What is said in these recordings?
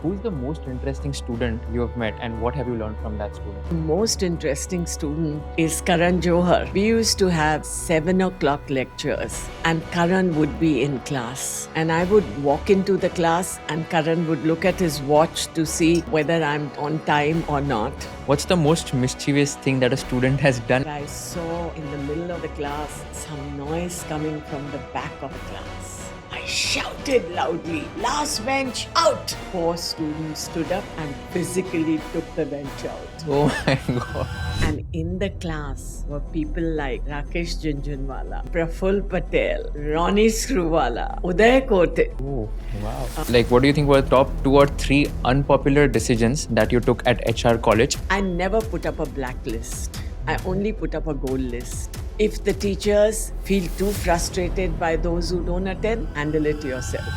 Who's the most interesting student you have met and what have you learned from that student? The most interesting student is Karan Johar. We used to have 7 o'clock lectures and Karan would be in class. And I would walk into the class and Karan would look at his watch to see whether I'm on time or not. What's the most mischievous thing that a student has done? I saw in the middle of the class some noise coming from the back of the class. I shouted loudly, "Last bench out!" 4 students stood up and physically took the bench out. Oh my god. And in the class were people like Rakesh Jhunjhunwala, Praful Patel, Ronnie Screwvala, Uday Kotak. Oh, wow. Like, what do you think were the top 2 or 3 unpopular decisions that you took at HR college? I never put up a blacklist. I only put up a goal list. If the teachers feel too frustrated by those who don't attend, handle it yourself.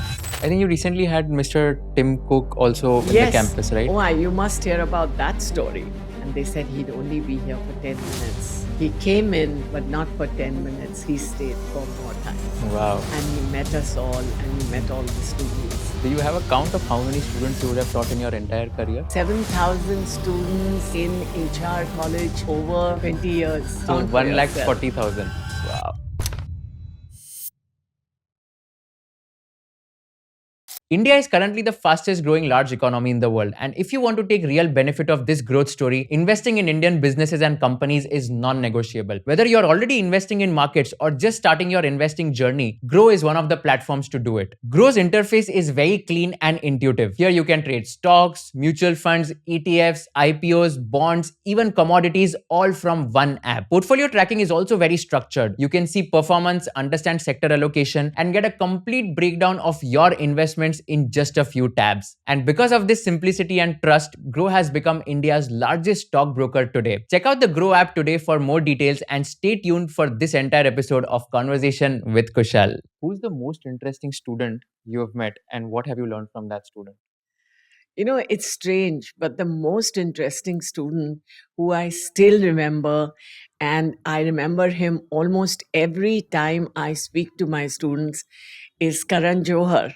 I think you recently had Mr. Tim Cook also in the campus, right? Oh, you must hear about that story. And they said he'd only be here for 10 minutes. He came in, but not for 10 minutes. He stayed for more time. Wow. And he met us all, and he met all the students. Do you have a count of how many students you would have taught in your entire career? 7,000 students in HR college over 20 years. So 1,40,000. Wow. India is currently the fastest growing large economy in the world, and if you want to take real benefit of this growth story, investing in Indian businesses and companies is non-negotiable. Whether you're already investing in markets or just starting your investing journey, Grow is one of the platforms to do it. Grow's interface is very clean and intuitive. Here you can trade stocks, mutual funds, ETFs, IPOs, bonds, even commodities, all from one app. Portfolio tracking is also very structured. You can see performance, understand sector allocation, and get a complete breakdown of your investments in just a few tabs. And because of this simplicity and trust, Grow has become India's largest stockbroker today. Check out the Grow app today for more details and stay tuned for this entire episode of Conversation with Kushal. Who's the most interesting student you have met and what have you learned from that student? You know, it's strange, but the most interesting student who I still remember, and I remember him almost every time I speak to my students, is Karan Johar.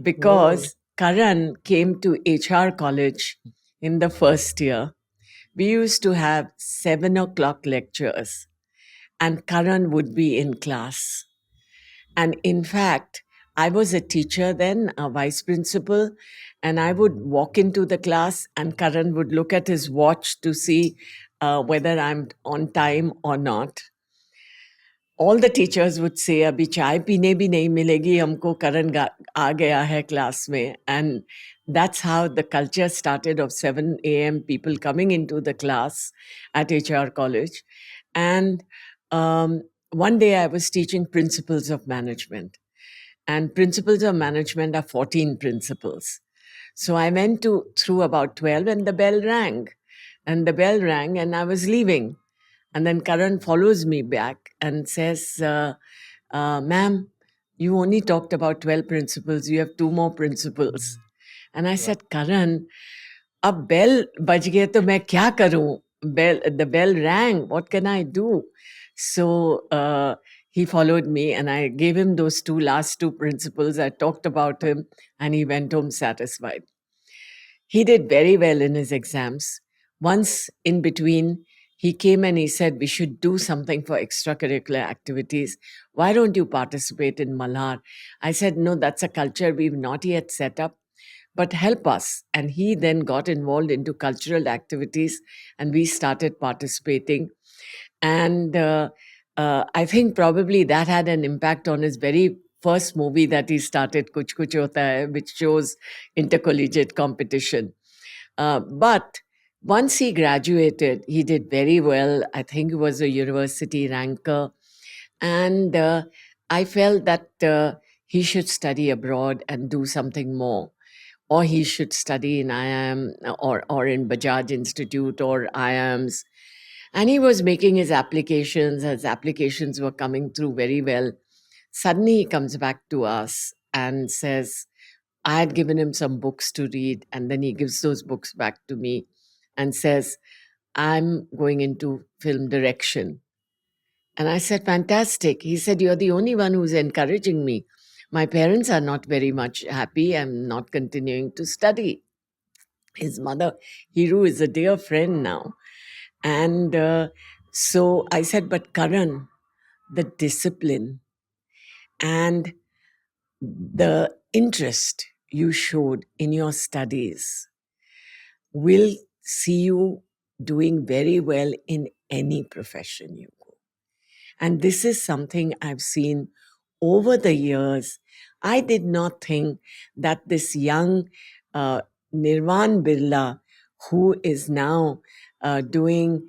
Because Karan came to HR college in the first year. We used to have 7 o'clock lectures, and Karan would be in class. And in fact, I was a teacher then, a vice principal, and I would walk into the class, and Karan would look at his watch to see whether I'm on time or not. All the teachers would say, "Abhi chai peene bhi nahi milegi, humko Karan aa gaya hai class mein." And that's how the culture started of 7 a.m. people coming into the class at HR college. And one day I was teaching principles of management. And principles of management are 14 principles. So I went through about 12 and the bell rang. And the bell rang and I was leaving. And then Karan follows me back and says, "Ma'am, you only talked about 12 principles. You have 2 more principles." And I said, "Karan, ab bell baj gaye to main kya karoon? The bell rang. What can I do?" So he followed me and I gave him those last two principles. I talked about him and he went home satisfied. He did very well in his exams. Once in between, he came and he said, "We should do something for extracurricular activities. Why don't you participate in Malhar?" I said, "No, that's a culture we've not yet set up, but help us." And he then got involved into cultural activities and we started participating. And I think probably that had an impact on his very first movie that he started, Kuch Kuch Hota Hai, which shows intercollegiate competition. But once he graduated, he did very well. I think he was a university ranker. And I felt that he should study abroad and do something more. Or he should study in IIM or in Bajaj Institute or IIMs. And he was making his applications. His applications were coming through very well. Suddenly he comes back to us and says, I had given him some books to read, and then he gives those books back to me and says, "I'm going into film direction." And I said, "Fantastic." He said, "You're the only one who's encouraging me. My parents are not very much happy. I'm not continuing to study. His mother, Hiru, is a dear friend now. And so I said, but Karan, the discipline and the interest you showed in your studies will see you doing very well in any profession you go. And this is something I've seen over the years. I did not think that this young Nirvan Birla, who is now doing,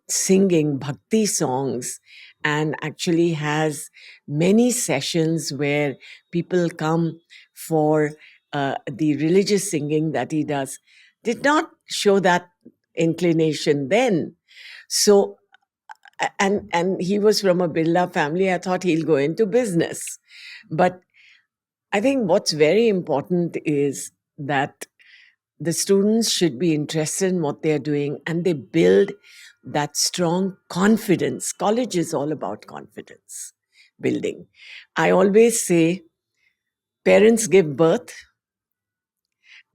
singing bhakti songs and actually has many sessions where people come for the religious singing that he does, did not show that inclination then. So, and he was from a Birla family. I thought he'll go into business. But I think what's very important is that the students should be interested in what they're doing and they build that strong confidence. College is all about confidence building. I always say parents give birth,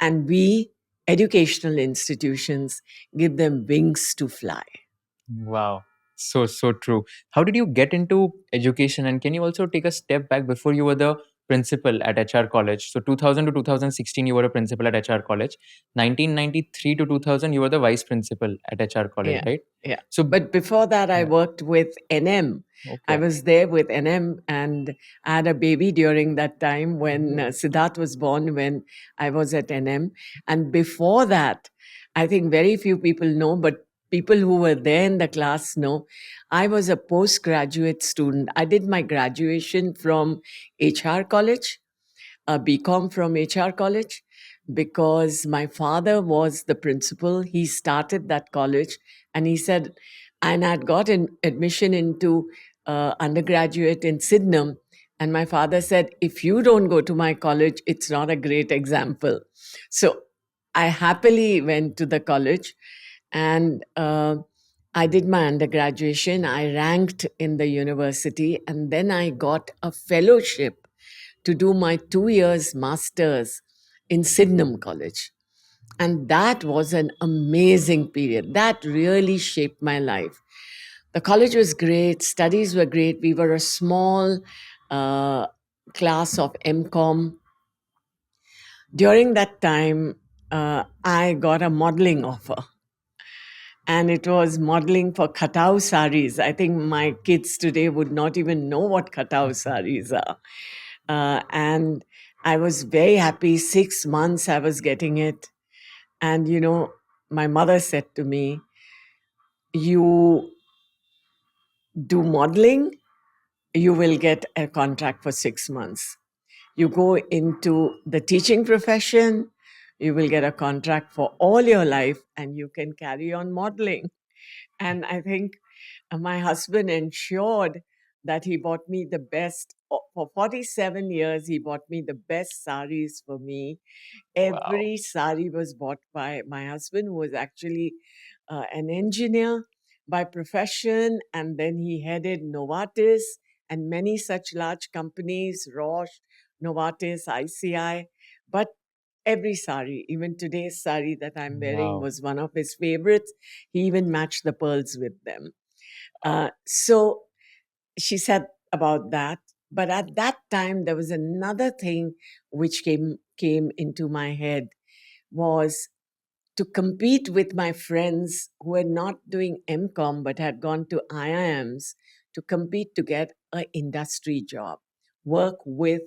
and we, educational institutions, give them wings to fly. Wow. So true. How did you get into education? And can you also take a step back before you were the principal at HR College? So 2000 to 2016, you were a principal at HR College. 1993 to 2000, you were the vice principal at HR College, Yeah, right? yeah. So, But before that, I yeah. worked with NM. I Okay. was there with NM, and I had a baby during that time when Siddharth was born when I was at NM. And before that, I think very few people know, but people who were there in the class know, I was a postgraduate student. I did my graduation from HR College, a BCom from HR College, because my father was the principal. He started that college, and he said, and I'd got an admission into undergraduate in Sydenham. And my father said, if you don't go to my college, it's not a great example. So I happily went to the college, and I did my undergraduation. I ranked in the university, and then I got a fellowship to do my 2 years master's in Sydenham College. And that was an amazing period. That really shaped my life. The college was great, studies were great. We were a small uh, class of MCOM. During that time, I got a modeling offer, and it was modeling for Khatau saris. I think my kids today would not even know what Khatau saris are. And I was very happy. 6 months I was getting it. And, my mother said to me, you do modeling, you will get a contract for 6 months. You go into the teaching profession, you will get a contract for all your life and you can carry on modeling. And I think my husband ensured that he bought me the best. For 47 years, he bought me the best saris for me. Wow. Every sari was bought by my husband, who was actually an engineer by profession, and then he headed Novartis and many such large companies, Roche, Novartis, ICI. But every sari, even today's sari that I'm wearing, Wow. was one of his favorites. He even matched the pearls with them. Wow. So she said about that. But at that time, there was another thing which came into my head, was to compete with my friends who were not doing MCOM but had gone to IIMs, to compete to get an industry job, work with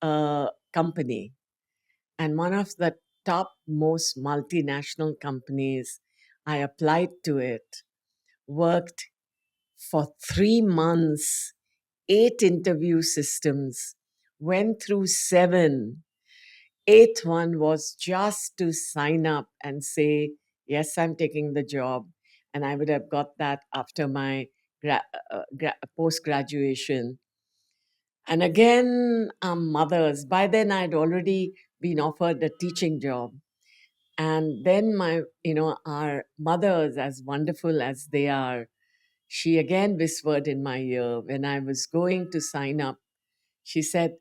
a company. And one of the top most multinational companies, I applied to it, worked for 3 months, 8 interview systems, went through seven. Eighth one was just to sign up and say, yes, I'm taking the job. And I would have got that after my post graduation. And again, mothers. By then, I'd already been offered a teaching job. And then our mothers, as wonderful as they are, she again whispered in my ear when I was going to sign up She said,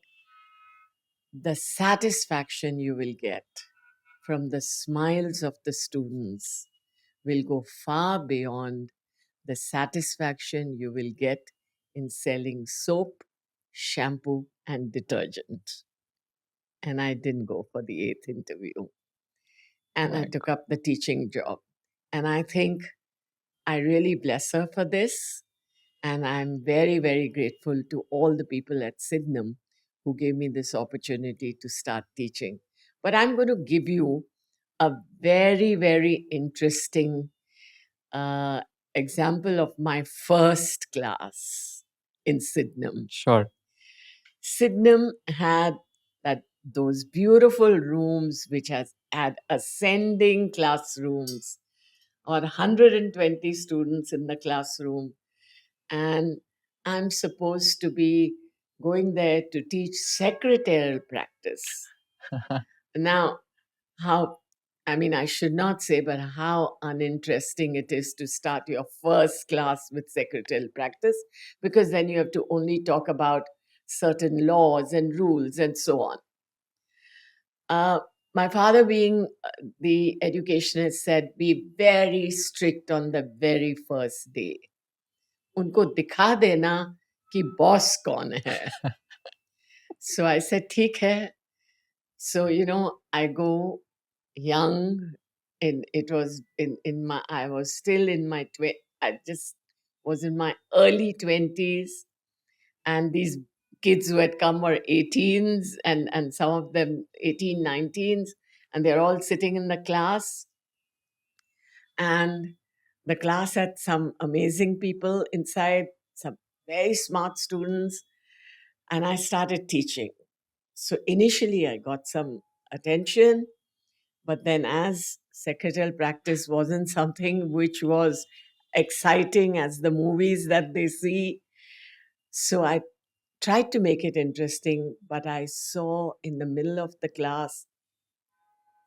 the satisfaction you will get from the smiles of the students will go far beyond the satisfaction you will get in selling soap, shampoo, and detergent. And I didn't go for the eighth interview. And I My took up the teaching job. And I think I really bless her for this. And I'm very, very grateful to all the people at Sydenham who gave me this opportunity to start teaching. But I'm going to give you a very, very interesting uh, example of my first class in Sydenham. sure. Sydenham had those beautiful rooms which has had ascending classrooms or 120 students in the classroom, and I'm supposed to be going there to teach secretarial practice. Now, how, I mean, I should not say, but how uninteresting it is to start your first class with secretarial practice, because then you have to only talk about certain laws and rules and so on. Uh, my father, being the educationist, said, be very strict on the very first day. उनको दिखा देना कि boss कौन है. So I said, ठीक है. So, I go young, and it was in my, I was still in my, I just was in my early 20s, and these kids who had come were 18s, and some of them 18, 19s, and they're all sitting in the class. And the class had some amazing people inside, some very smart students, and I started teaching. So initially, I got some attention, but then as secretarial practice wasn't something which was exciting as the movies that they see, so I tried to make it interesting, but I saw in the middle of the class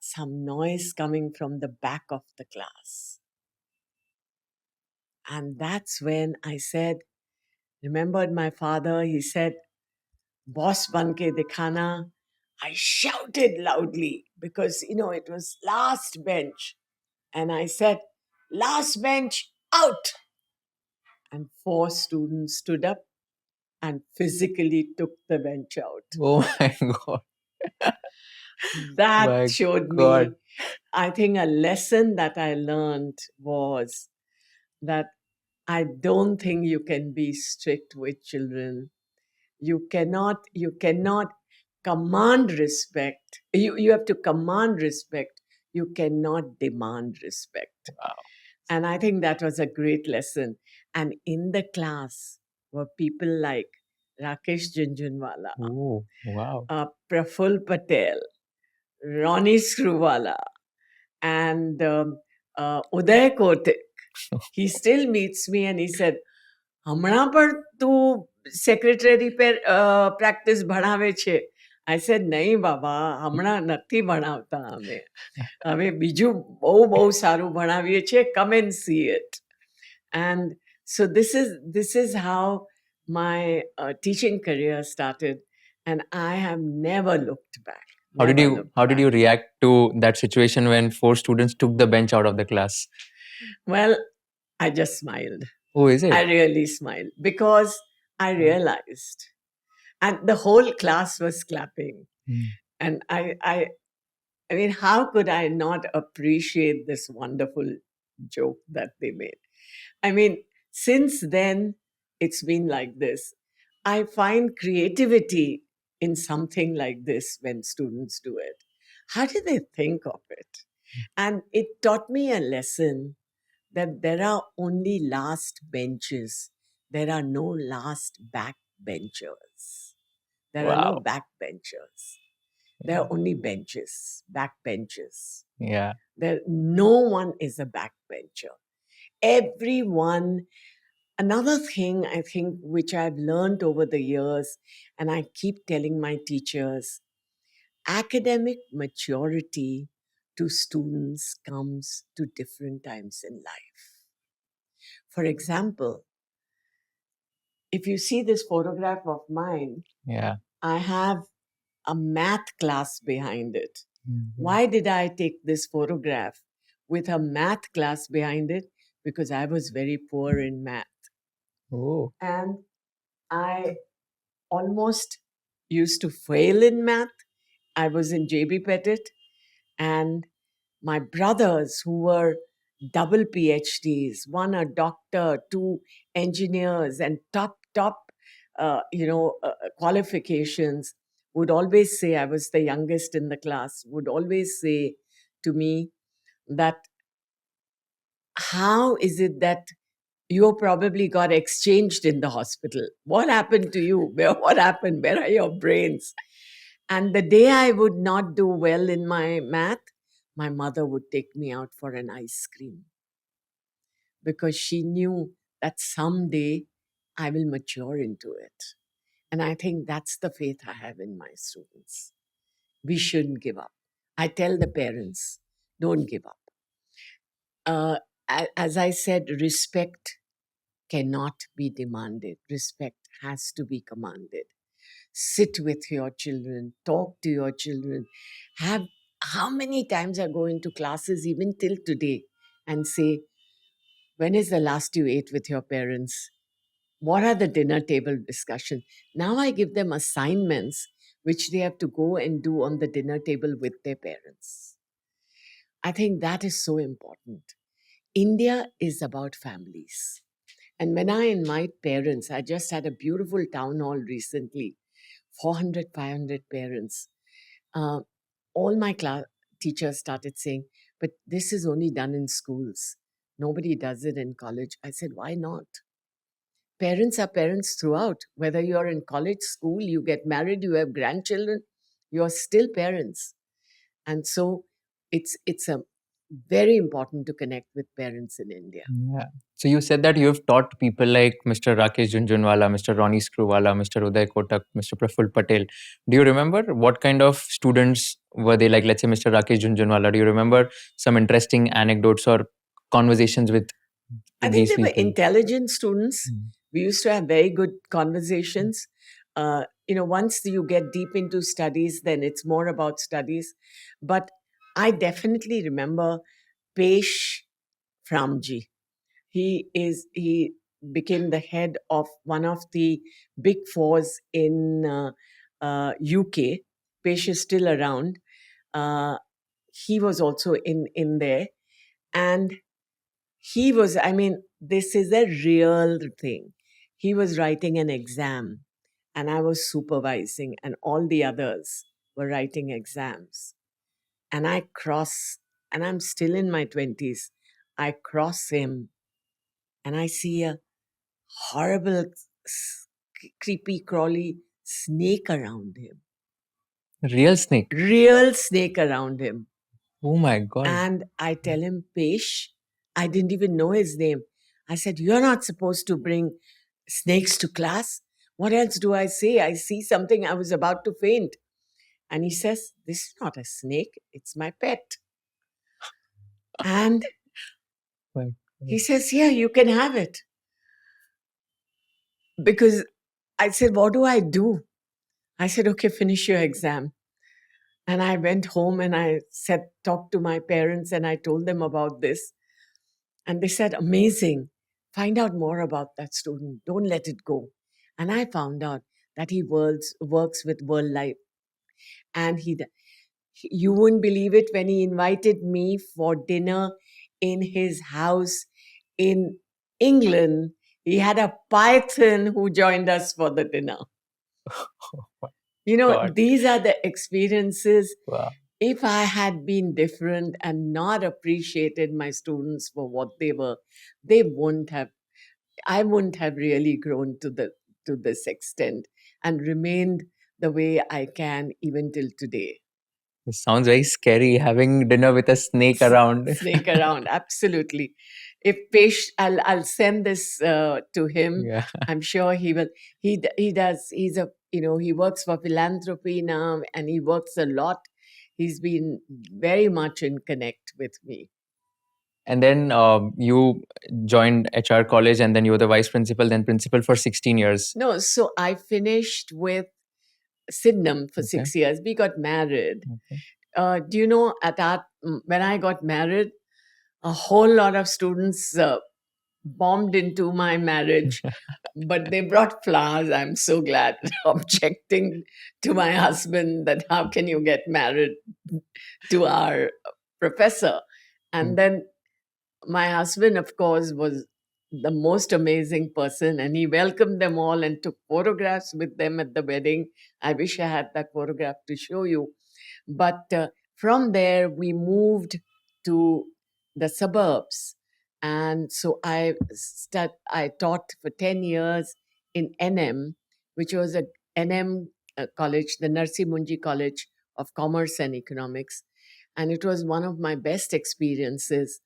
some noise coming from the back of the class. And that's when I said, remembered my father, he said, boss banke dikhana. I shouted loudly because, it was last bench. And I said, last bench out. And 4 students stood up and physically took the bench out. Oh my God. That My showed God. me, I think, a lesson that I learned was that I don't think you can be strict with children. You cannot command respect. You have to command respect. You cannot demand respect. Wow. And I think that was a great lesson. And in the class were people like Rakesh Jhunjhunwala, Oh, wow. Praful Patel, Ronnie Screwvala, and Uday Kotak. He still meets me and he said, હમણાં પણ તું secretary પર practice ભણાવે છે. I said, નહીં બાબા, હમણાં નથી ભણાવતા અમે. હવે બીજું બહુ સારું ભણાવીએ છીએ. Come and see it. And so this is how my teaching career started, and I have never looked back. How did Never you looked how did back. you react to that situation when 4 students took the bench out of the class? Well, I just smiled. Oh, is I it? really smiled because I realized, and the whole class was clapping. Mm. And I mean, how could I not appreciate this wonderful joke that they made? I mean, since then, it's been like this. I find creativity in something like this when students do it. How do they think of it? And it taught me a lesson that there are only last benches. There are no last backbenchers. There are no Wow. backbenchers. There are only benches, backbenches. Yeah. No one is a backbencher. Everyone. Another thing I think which I've learned over the years, and I keep telling my teachers, academic maturity to students comes to different times in life. For example, if you see this photograph of mine, Yeah. I have a math class behind it. Mhm. Why did I take this photograph with a math class behind it? Because I was very poor in math. Oh. And I almost used to fail in math. I was in JB Pettit, and my brothers who were double PhDs, one a doctor, two engineers, and top qualifications, would always say, I was the youngest in the class, would always say to me that how is it that you probably got exchanged in the hospital? What happened to you? What happened? Where are your brains? And the day I would not do well in my math, my mother would take me out for an ice cream because she knew that someday I will mature into it. And I think that's the faith I have in my students. We shouldn't give up. I tell the parents, don't give up. Uh, as I said, respect cannot be demanded, respect has to be commanded. Sit with your children, talk to your children. Have how many times I go into classes, even till today, and say, when is the last you ate with your parents? What are the dinner table discussions? Now I give them assignments which they have to go and do on the dinner table with their parents. I think that is so important. India is about families. And when I invite parents, I just had a beautiful town hall recently, 400, 500 parents. Uh, all my teachers started saying, but this is only done in schools. Nobody does it in college. I said, why not? Parents are parents throughout. Whether you're in college, school, you get married, you have grandchildren, you're still parents. And so it's a very important to connect with parents in India. Yeah. So you said that you've taught people like Mr. Rakesh Jhunjhunwala, Mr. Ronnie Screwvala, Mr. Uday Kotak, Mr. Praful Patel. Do you remember what kind of students were they like? Let's say Mr. Rakesh Jhunjhunwala. Do you remember some interesting anecdotes or conversations I with think these they were people? intelligent students. Mm. We used to have very good conversations. Once you get deep into studies, then it's more about studies. But I definitely remember Pesh Framji. He became the head of one of the big fours in UK. Pesh is still around. Uh, he was also in there, and he was, I mean, this is a real thing. He was writing an exam, and I was supervising, and all the others were writing exams. And and I'm still in my 20s. I cross him, and I see a horrible, creepy, crawly snake around him. Real snake. Real snake around him. Oh my God. And I tell him, Pesh, I didn't even know his name. I said, you're not supposed to bring snakes to class. What else do I say? I see something, I was about to faint. And he says, this is not a snake, it's my pet. And My he God. says, yeah, you can have it. Because I said, what do I do? I said, okay, finish your exam. And I went home and I talked to my parents and I told them about this. And they said, amazing. Find out more about that student. Don't let it go. And I found out that he works with World Life. And you wouldn't believe it, when he invited me for dinner in his house in England, he had a python who joined us for the dinner. Oh my God. These are the experiences. Wow. If I had been different and not appreciated my students for what they were, they wouldn't have, I wouldn't have really grown to this extent and remained the way I can even till today. It sounds very scary having dinner with a snake around. Snake around, absolutely. If Pesh, I'll send this to him. Yeah. I'm sure he will. He does. He works for philanthropy now, and he works a lot. He's been very much in connect with me. And then you joined HR college, and then you were the vice principal, then principal for 16 years. No, so I finished with Sydenham for Okay. 6 years. We got married. Okay. Do you know, when I got married, a whole lot of students bombed into my marriage, but they brought flowers. I'm so glad, objecting to my husband that how can you get married to our professor? And then my husband, of course, was the most amazing person, and he welcomed them all and took photographs with them at the wedding. I wish I had that photograph to show you. But from there, we moved to the suburbs. And so I taught for 10 years in NM, which was a NM college, the Narsi Munji College of Commerce and Economics. And it was one of my best experiences.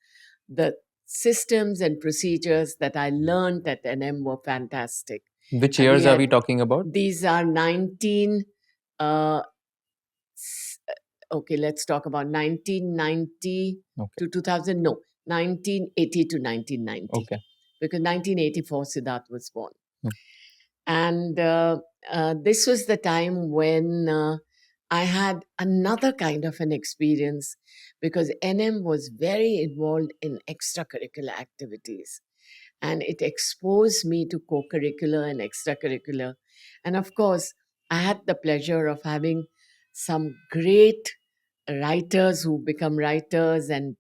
The systems and procedures that I learned at NM were fantastic. Which And years are we talking about? these are 19, uh, okay, let's talk about 1990 Okay. to 2000, no, 1980 to 1990. Okay. Because 1984, Siddharth was born. Hmm. And this was the time when I had another kind of an experience because NM was very involved in extracurricular activities. And it exposed me to co curricular and extracurricular. And of course, I had the pleasure of having some great writers who become writers and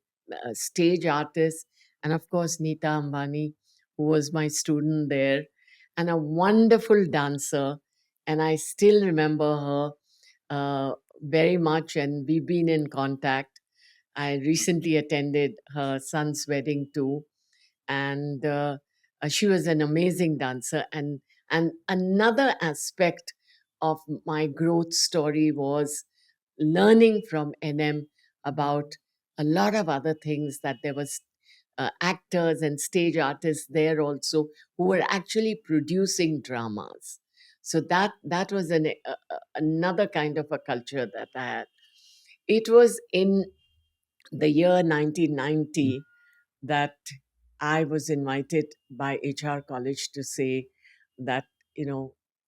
stage artists. And of course, Neeta Ambani, who was my student there, and a wonderful dancer. And I still remember her very much, and we've been in contact. I recently attended her son's wedding too, and she was an amazing dancer. And another aspect of my growth story was learning from NM about a lot of other things, that there was actors and stage artists there also who were actually producing dramas. So that was another kind of a culture that I had. It was in the year 1990 that I was invited by HR College to say that,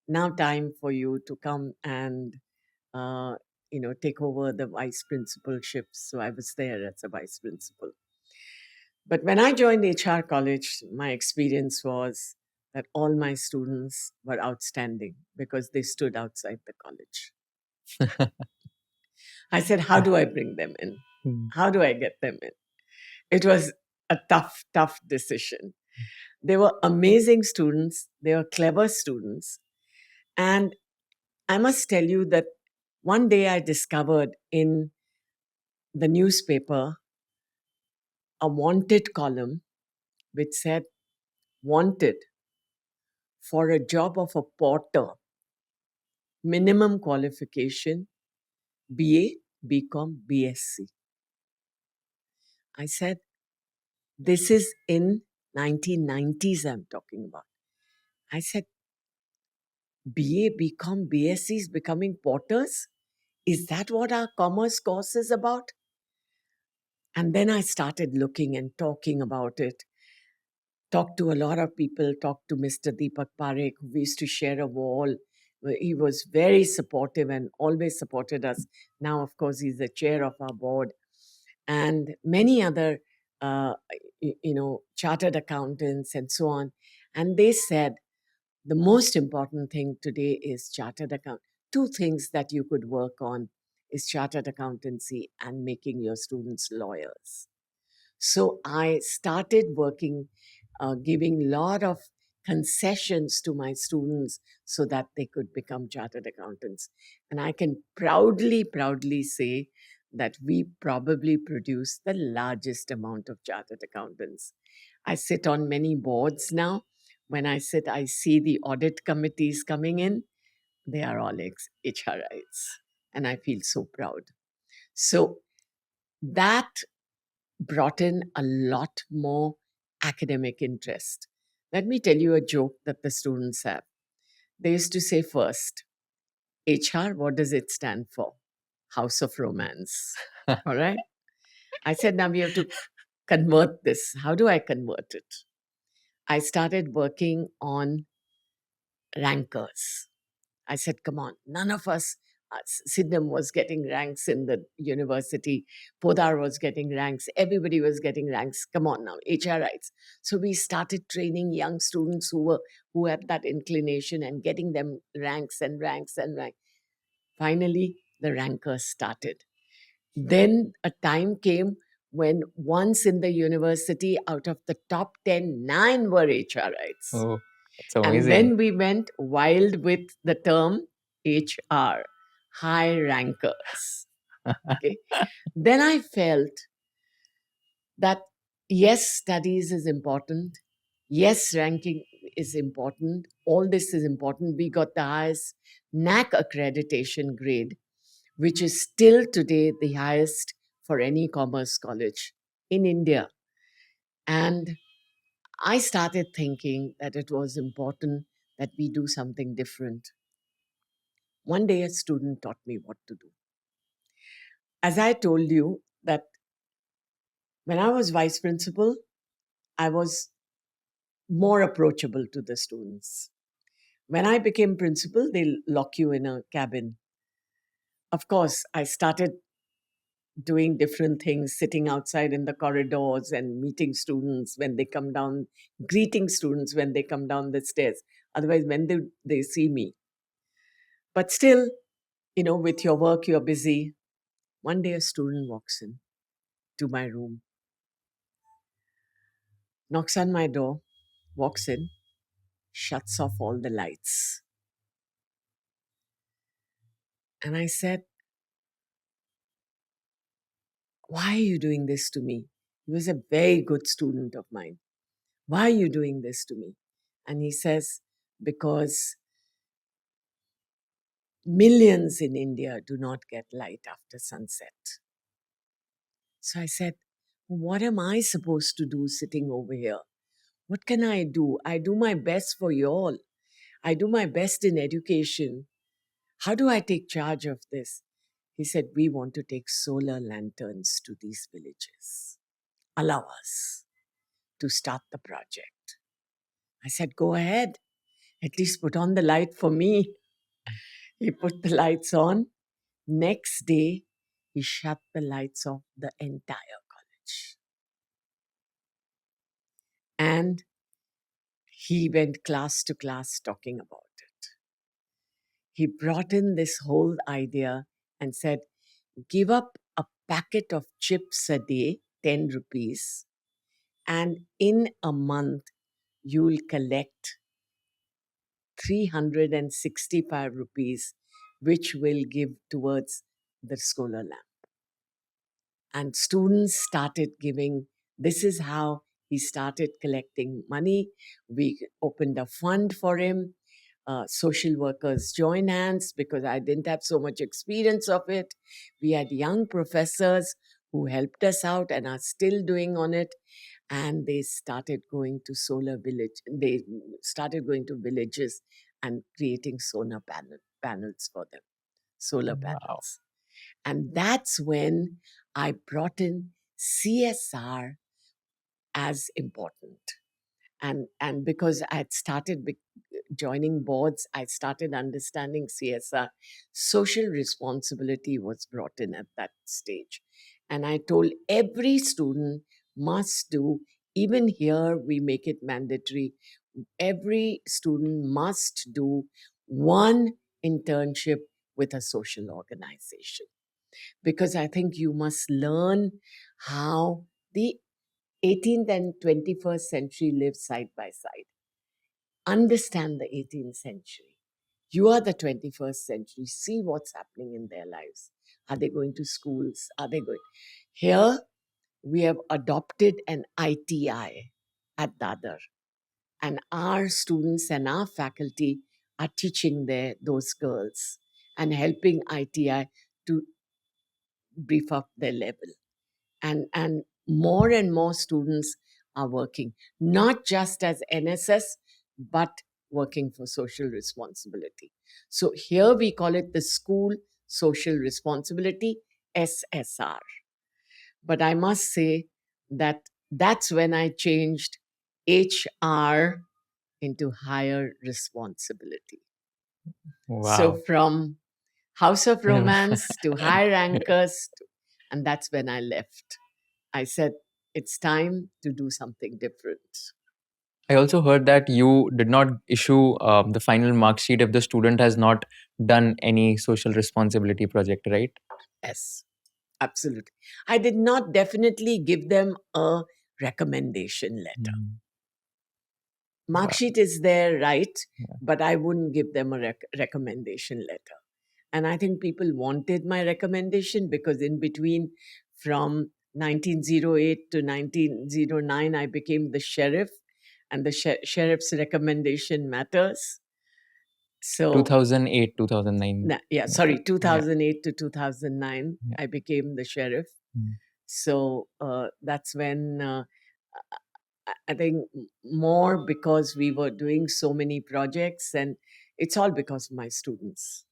now time for you to come and, uh, take over the vice principalship. So I was there as a vice principal. But when I joined HR College, my experience was that all my students were outstanding because they stood outside the college. I said, how do I bring them in? How do I get them in? It was a tough, tough decision. They were amazing students, they were clever students. And I must tell you that one day I discovered in the newspaper a wanted column which said, wanted for a job of a porter, minimum qualification, BA, BCom, BSc. I said, this is in 1990s I'm talking about. I said, BA, BCom, BSc is becoming porters? Is that what our commerce course is about? And then I started looking and talking about it. Talked to a lot of people, talked to Mr. Deepak Parekh, who we used to share a wall. He was very supportive and always supported us. Now, of course, he's the chair of our board. And many other, chartered accountants and so on. And they said, the most important thing today is chartered account. Two things that you could work on is chartered accountancy and making your students lawyers. So I started working, giving a lot of concessions to my students so that they could become chartered accountants. And I can proudly, proudly say that we probably produce the largest amount of chartered accountants. I sit on many boards now. When I sit, I see the audit committees coming in. They are all HRIs. And I feel so proud. So that brought in a lot more academic interest. Let me tell you a joke that the students have. They used to say first, HR, what does it stand for? House of Romance. All right. I said, now we have to convert this. How do I convert it? I started working on rankers. I said, come on, none of us. Sydenham was getting ranks in the university. Podar was getting ranks. Everybody was getting ranks. Come on now, HRIs. So we started training young students who had that inclination and getting them ranks and ranks and ranks. Finally, the rankers started. Then a time came when once in the university, out of the top 10, 9 were HRIs. Oh, that's And amazing. then we went wild with the term HR, high rankers. Okay. Then I felt that yes, studies is important. Yes, ranking is important. All this is important. We got the highest NAC accreditation grade, which is still today the highest for any commerce college in India. And I started thinking that it was important that we do something different. One day, a student taught me what to do. As I told you, that when I was vice principal, I was more approachable to the students. When I became principal, they lock you in a cabin. Of course, I started doing different things, sitting outside in the corridors and meeting students when they come down, greeting students when they come down the stairs. Otherwise, when they see me. But still, with your work, you're busy. One day, a student walks in to my room, knocks on my door, walks in, shuts off all the lights. And I said, why are you doing this to me? He was a very good student of mine. Why are you doing this to me? And he says, because millions in India do not get light after sunset. So I said, what am I supposed to do sitting over here? What can I do? I do my best for you all. I do my best in education. How do I take charge of this? He said, we want to take solar lanterns to these villages. Allow us to start the project. I said, go ahead. At least put on the light for me. He put the lights on. Next day, he shut the lights off the entire college. And he went class to class talking about it. He brought in this whole idea and said, give up a packet of chips a day, 10 rupees, and in a month, you'll collect 365 rupees, which will give towards the solar lamp. And students started giving. This is how he started collecting money. We opened a fund for him. Social workers joined hands because I didn't have so much experience of it. We had young professors who helped us out and are still doing on it. And they started going to solar village. They started going to villages and creating solar panels for them, solar Wow. panels. And that's when I brought in CSR as important. And because I had started joining boards, I started understanding CSR. Social responsibility was brought in at that stage. And I told every student must do, even here we make it mandatory, every student must do one internship with a social organization, because I think you must learn how the 18th and 21st century live side by side. Understand the 18th century. You are the 21st century. See what's happening in their lives. Are they going to schools? Are they going? Here, we have adopted an ITI at Dadar, and our students and our faculty are teaching those girls and helping ITI to beef up their level. And more and more students are working, not just as NSS, but working for social responsibility. So here we call it the School Social Responsibility, SSR. But I must say that that's when I changed HR into higher responsibility. So Wow. from House of Romance to High Rankers, and that's when I left. I said, it's time to do something different. I also heard that you did not issue the final mark sheet if the student has not done any social responsibility project, right? Yes, absolutely. I did not definitely give them a recommendation letter. Mm. Mark Wow. sheet is there, right? Yeah. But I wouldn't give them a recommendation letter. And I think people wanted my recommendation because in between, from 1908 to 1909, I became the sheriff, and the sheriff's recommendation matters. So, 2008, 2009. yeah, Yeah. sorry, Yeah. 2008 to 2009, Yeah. I became the sheriff. Mm. So that's when I think more because we were doing so many projects, and it's all because of my students.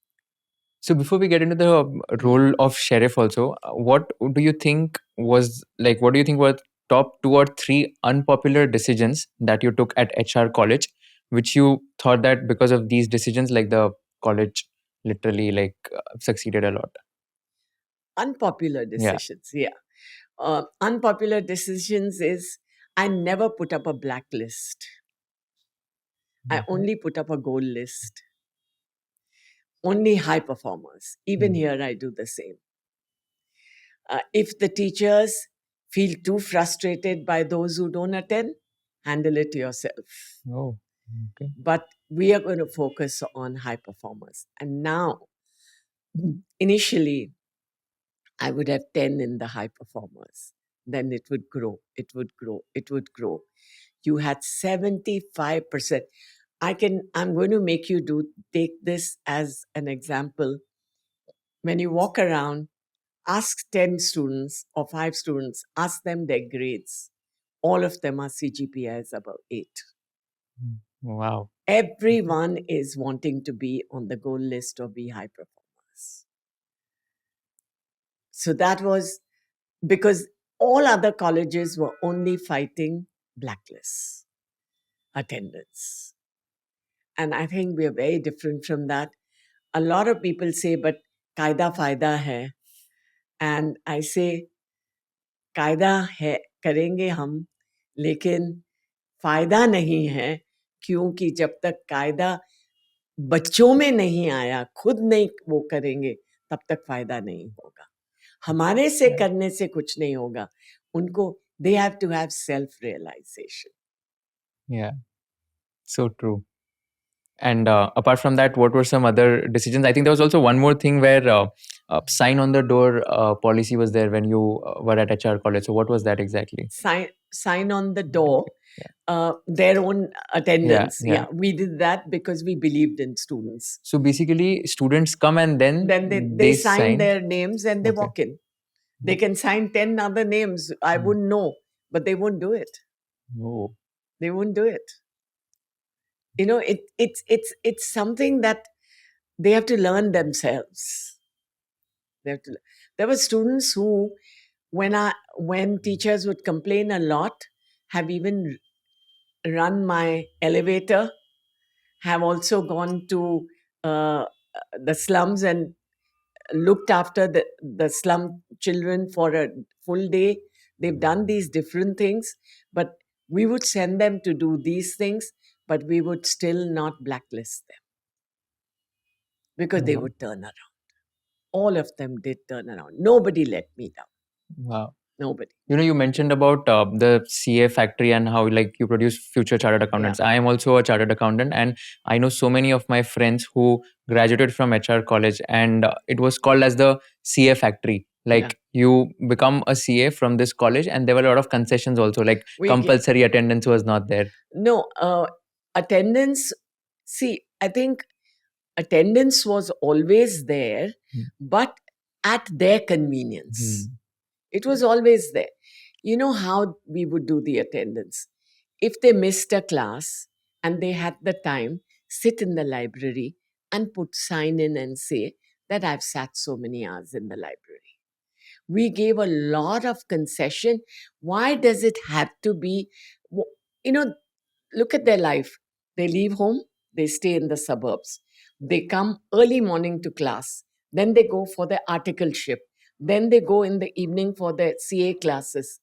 So before we get into the Mm. role of sheriff also, what do you think was like, what do you think were top two or three unpopular decisions that you took at HR college, which you thought that because of these decisions, like the college literally like succeeded a lot? Unpopular Yeah. decisions, yeah. Unpopular decisions is I never put up a blacklist. I Okay. only put up a goal list. Only high performers. Even Mm. here, I do the same. If the teachers feel too frustrated by those who don't attend, handle it yourself. Oh, okay. But we are going to focus on high performers. And now, initially, I would have 10 in the high performers. Then it would grow, it would grow, it would grow. You had 75%. I'm going to make you take this as an example. When you walk around, ask 10 students or 5 students, ask them their grades. All of them are CGPAs above 8. Mm. Wow. Everyone is wanting to be on the goal list or be high performers. So that was because all other colleges were only fighting blacklists, attendance. And I think we are very different from that. A lot of people say, but kaida fayda hai. And I say, कायदा है करेंगे हम लेकिन फायदा नहीं है क्योंकि जब तक कायदा बच्चों में नहीं आया खुद नहीं वो करेंगे तब तक फायदा नहीं होगा हमारे से करने से कुछ नहीं होगा उनको they have to have self realization. Yeah. So true. And apart from that, what were some other decisions? I think there was also one more thing where sign on the door policy was there when you were at HR college. So what was that exactly? Sign on the door, Yeah. their own Yeah. attendance. Yeah. Yeah, we did that because we believed in students. So basically, students come and then Then they they sign sign. their names and they Okay. walk in. They can sign 10 other names. I Mm. wouldn't know, but they won't do it. Oh. They won't do it. You know, it's something that they have to learn themselves. They have to. There were students who, when teachers would complain a lot, have even run my elevator, have also gone to the slums and looked after the slum children for a full day. They've done these different things, but we would send them to do these things, but we would still not blacklist them because they Wow. would turn around. All of them did turn around. Nobody let me down. Wow. Nobody. You mentioned about the CA factory and how like you produce future chartered Yeah. accountants. I am also a chartered accountant, and I know so many of my friends who graduated from HR college, and it was called as the CA factory. Yeah. Like you become a CA from this college, and there were a lot of concessions also, like We get, compulsory attendance was not there. no, attendance. See, I think attendance was always there, Mm. but at their convenience. Mm. It was always there. You know how we would do the attendance? If they missed a class and they had the time, sit in the library and put sign in and say that I've sat so many hours in the library. We gave a lot of concession. Why does it have to be, you know, look at their life. They leave home, they stay in the suburbs. They come early morning to class, then they go for their articleship, then they go in the evening for their CA classes.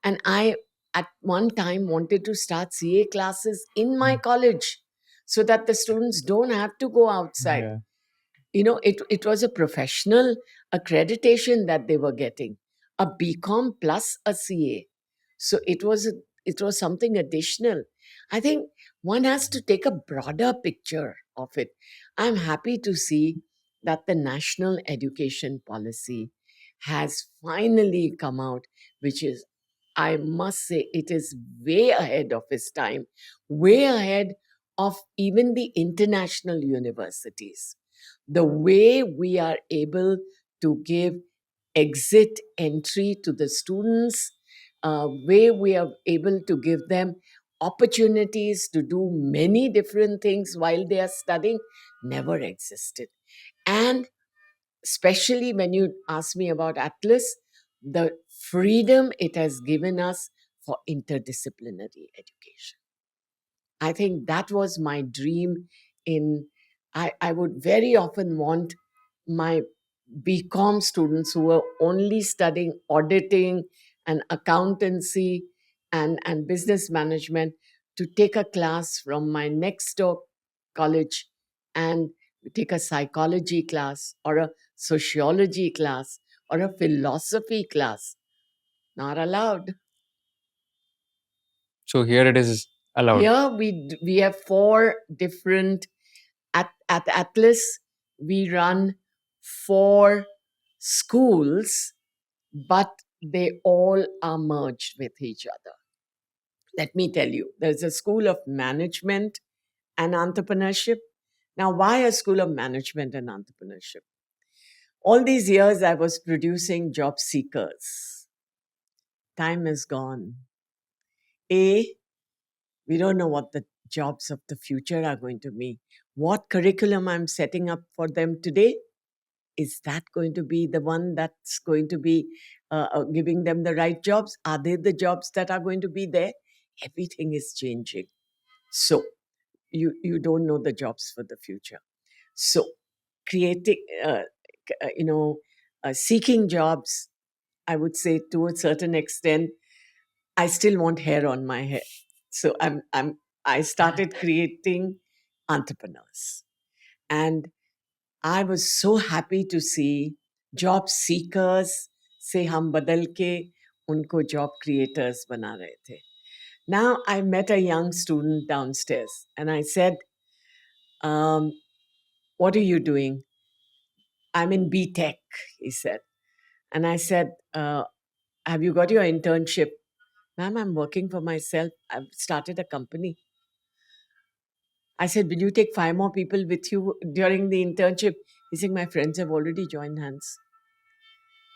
And I, at one time, wanted to start CA classes in my college so that the students don't have to go outside. Yeah. It was a professional accreditation that they were getting, a BCom plus a CA. So it was something additional. I think one has to take a broader picture of it. I'm happy to see that the national education policy has finally come out, which is, I must say, it is way ahead of its time, way ahead of even the international universities. The way we are able to give exit entry to the students, way we are able to give them opportunities to do many different things while they are studying, never existed. And especially when you ask me about Atlas, the freedom it has given us for interdisciplinary education. I think that was my dream. In I, I would very often want my BCom students who were only studying auditing and accountancy and business management to take a class from my next door college and take a psychology class or a sociology class or a philosophy class. Not allowed. So here it is allowed. Here we have four different at Atlas. We run four schools, but they all are merged with each other. Let me tell you, there's a school of management and entrepreneurship. Now, why a school of management and entrepreneurship? All these years, I was producing job seekers. Time is gone. A, we don't know what the jobs of the future are going to be. What curriculum I'm setting up for them today, is that going to be the one that's going to be giving them the right jobs? Are they the jobs that are going to be there? Everything is changing. So you don't know the jobs for the future. So creating, seeking jobs, I would say to a certain extent, I still want hair on my head. So I started creating entrepreneurs. And I was so happy to see job seekers say हम बदल के उनको job creators बना रहे थे. Now I met a young student downstairs and I said, um, what are you doing? I'm in B Tech, he said. And I said, have you got your internship? Ma'am, I'm working for myself. I've started a company. I said, will you take 5 more people with you during the internship? He said, my friends have already joined hands.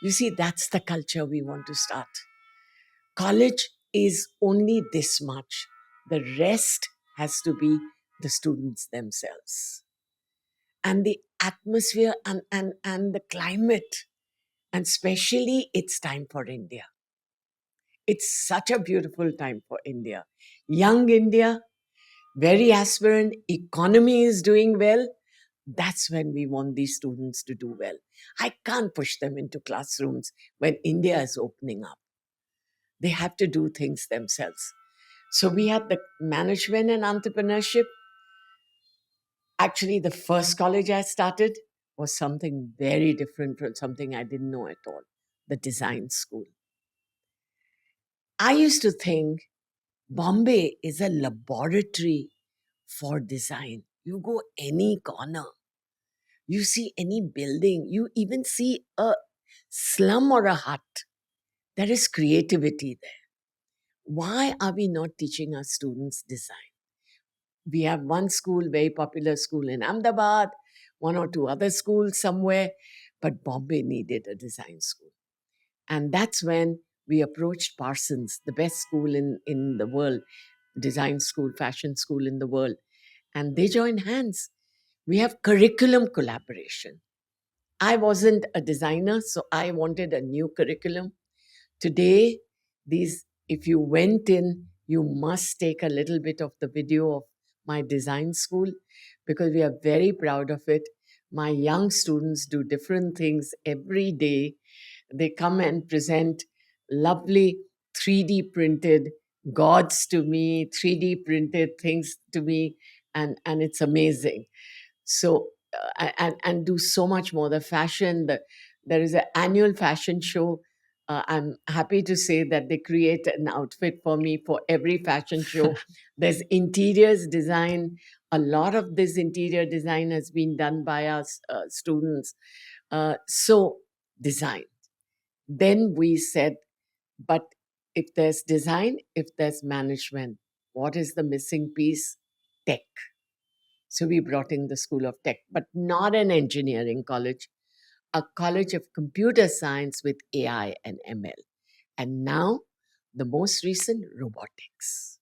You see, that's the culture we want to start. College is only this much. The rest has to be the students themselves. And the atmosphere and the climate, and especially it's time for India. It's such a beautiful time for India. Young India, very aspirant, economy is doing well. That's when we want these students to do well. I can't push them into classrooms when India is opening up. They have to do things themselves. So we had the management and entrepreneurship. Actually, the first college I started was something very different from something I didn't know at all, the design school. I used to think Bombay is a laboratory for design. You go any corner, you see any building, you even see a slum or a hut. There is creativity there. Why are we not teaching our students design? We have one school, very popular school in Ahmedabad, one or two other schools somewhere, but Bombay needed a design school. And that's when we approached Parsons, the best school in the world, design school, fashion school in the world. And they joined hands. We have curriculum collaboration. I wasn't a designer, so I wanted a new curriculum. Today, these, if you went in, you must take a little bit of the video of my design school because we are very proud of it. My young students do different things every day. They come and present lovely 3D printed gods to me, 3D printed things to me, and it's amazing. So and do so much more. The fashion, there is an annual fashion show. I'm happy to say that they create an outfit for me for every fashion show. There's interiors design. A lot of this interior design has been done by our students. So design. Then we said, but if there's design, if there's management, what is the missing piece? Tech. So we brought in the School of Tech, but not an engineering college, a college of computer science with AI and ML. And now the most recent, robotics.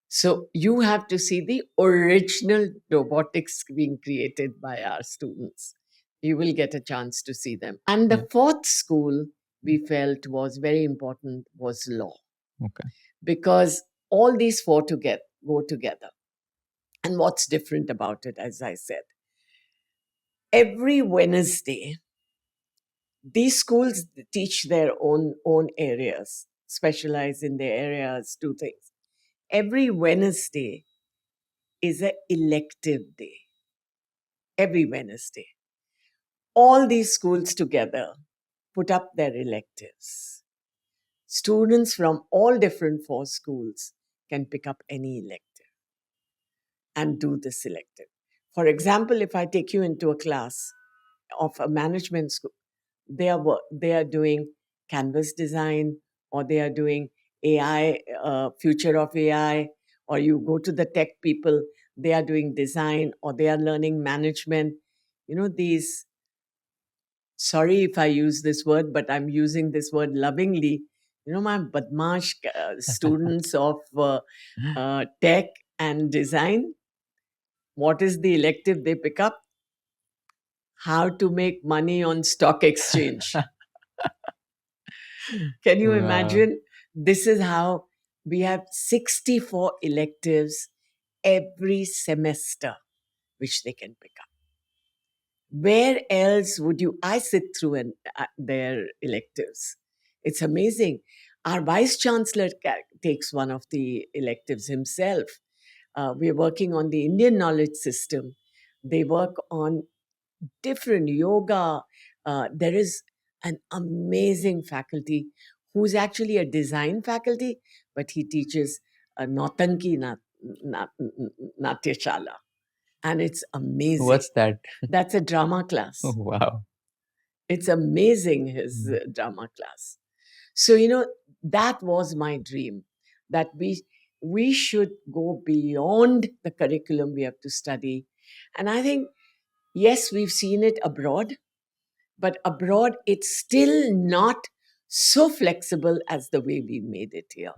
So you have to see the original robotics being created by our students. You will get a chance to see them. And Yeah. the fourth school we felt was very important was law, Okay. because all these four together go together. And what's different about it, as I said, every Wednesday, these schools teach their own areas, specialize in their areas, do things. Every Wednesday is an elective day. Every Wednesday. All these schools together put up their electives. Students from all different four schools can pick up any elective and do this elective. For example, if I take you into a class of a management school, they are doing canvas design, or they are doing AI, future of AI, or you go to the tech people, they are doing design, or they are learning management. You know, these, sorry if I use this word, but I'm using this word lovingly. You know, my badmash students of tech and design, what is the elective they pick up? How to make money on stock exchange. Can you Wow. imagine? This is how we have 64 electives every semester, which they can pick up. Where else would you? I sit through their electives. It's amazing. Our vice chancellor takes one of the electives himself. We're working on the Indian knowledge system. They work on different yoga. There is an amazing faculty who's actually a design faculty, but he teaches Nautanki Natyashala. And it's amazing. What's that? That's a drama Oh, class. wow. It's amazing, his Mm. drama class. So, you know, that was my dream, that we should go beyond the curriculum we have to study. And I think, yes, we've seen it abroad, but abroad it's still not so flexible as the way we made it here,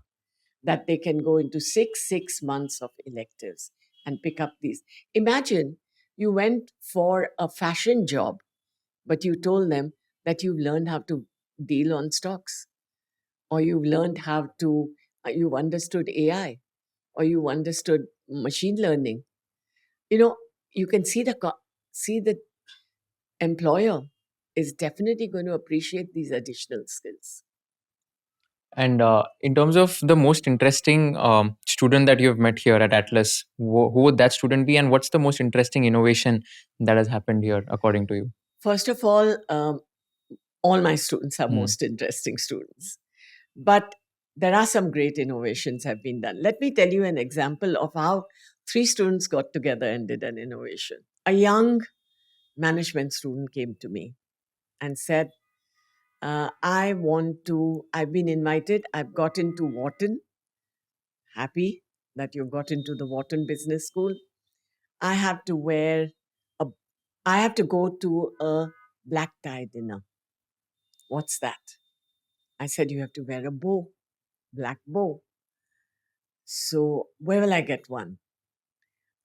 that they can go into six months of electives and pick up these. Imagine you went for a fashion job, but you told them that you've learned how to deal on stocks, or you've learned how to, you've understood AI, or you understood machine learning. You know, you can see see the employer is definitely going to appreciate these additional skills. And in terms of the most interesting student that you've met here at Atlas, who would that student be, and what's the most interesting innovation that has happened here, according to you? First of all my students are Hmm. most interesting students. But there are some great innovations have been done. Let me tell you an example of how three students got together and did an innovation. A young management student came to me and said, I've been invited, I've got into Wharton. Happy that you've got into the Wharton Business School. I have to wear a, I have to go to a black tie dinner. What's that? I said, you have to wear a bow, black bow. So where will I get one?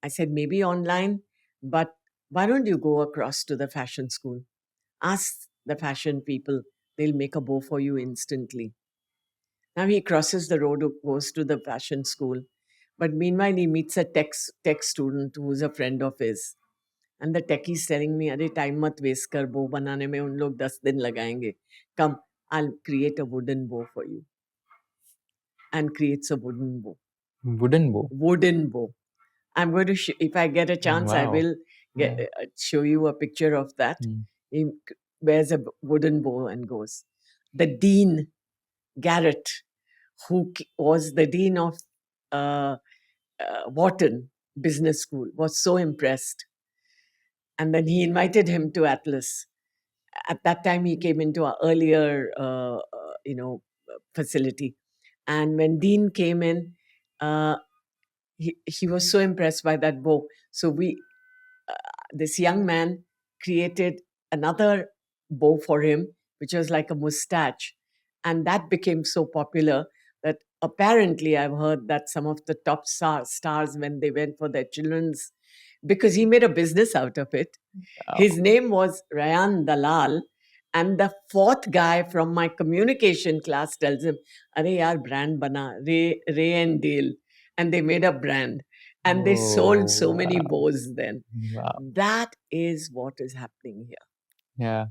I said, maybe online, but why don't you go across to the fashion school? Ask the fashion people, they'll make a bow for you instantly. Now he crosses the road, goes to the fashion school. But meanwhile, he meets a tech student who's a friend of his. And the techie is telling me, अरे time मत waste कर, bow बनाने में उन लोग 10 दिन लगाएंगे. Come, I'll create a wooden bow for you. And creates a wooden bow. Wooden bow. Wooden bow. I'm going to, if I get a chance, I Wow. will show you a picture of that. He wears a wooden bow and goes. The dean, Garrett, who was the dean of Wharton Business School, was so impressed. And then he invited him to ATLAS. At that time, he came into our earlier, facility. And when Dean came in, he was so impressed by that bow. So this young man created another bow for him, which was like a mustache. And that became so popular that apparently I've heard that some of the top stars, when they went for their children's, because he made a business out of it. His name was Rayan Dalal. And the fourth guy from my communication class tells him, Are yaar, brand bana, Ray and Dale. And they made a brand. And they sold so many bows then. Wow. That is what is happening here. Yeah.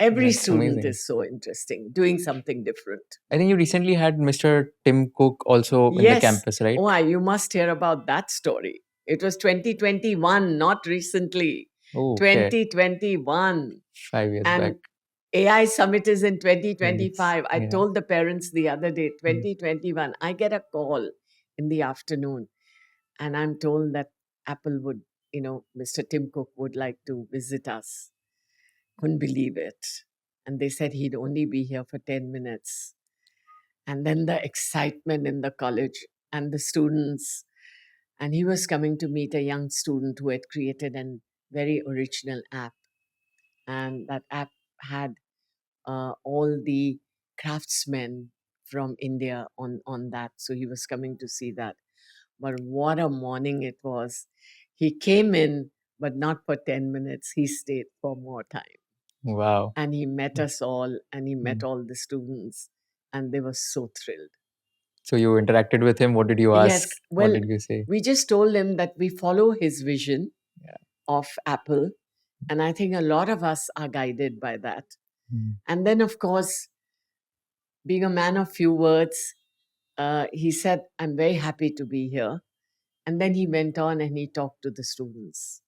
Every That's student amazing. is so interesting, doing something different. I think you recently had Mr. Tim Cook also in the Yes. campus, right? Oh, you must hear about that story. It was 2021, not recently. Oh, okay. 2021. 5 years And back. AI Summit is in 2025. I Yeah. told the parents the other day, 2021, I get a call in the afternoon and I'm told that Apple would, Mr. Tim Cook would like to visit us. Couldn't believe it. And they said he'd only be here for 10 minutes. And then the excitement in the college and the students. And he was coming to meet a young student who had created a very original app. And that app had all the craftsmen from India on that. So he was coming to see that. But what a morning it was. He came in, but not for 10 minutes. He stayed for more time. Wow. And he met us all, and he met all the students, and they were so thrilled. So you interacted with him. What did you ask? Yes. Well, what did you say? We just told him that we follow his vision of Apple. And I think a lot of us are guided by that. And then, of course, being a man of few words, he said, I'm very happy to be here. And then he went on and he talked to the students.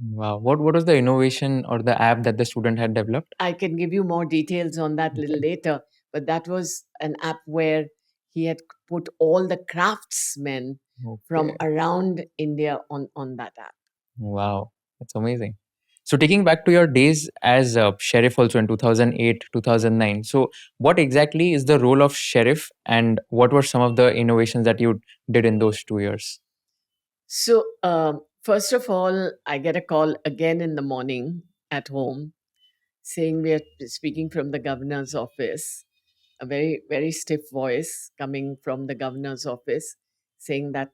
Wow. What was the innovation or the app that the student had developed? I can give you more details on that a little later, but that was an app where he had put all the craftsmen from around India on that app. Wow. That's amazing. So taking back to your days as a sheriff also in 2008, 2009. So what exactly is the role of sheriff and what were some of the innovations that you did in those 2 years? So first of all, I get a call again in the morning at home saying we are speaking from the governor's office, a very, very stiff voice coming from the governor's office saying that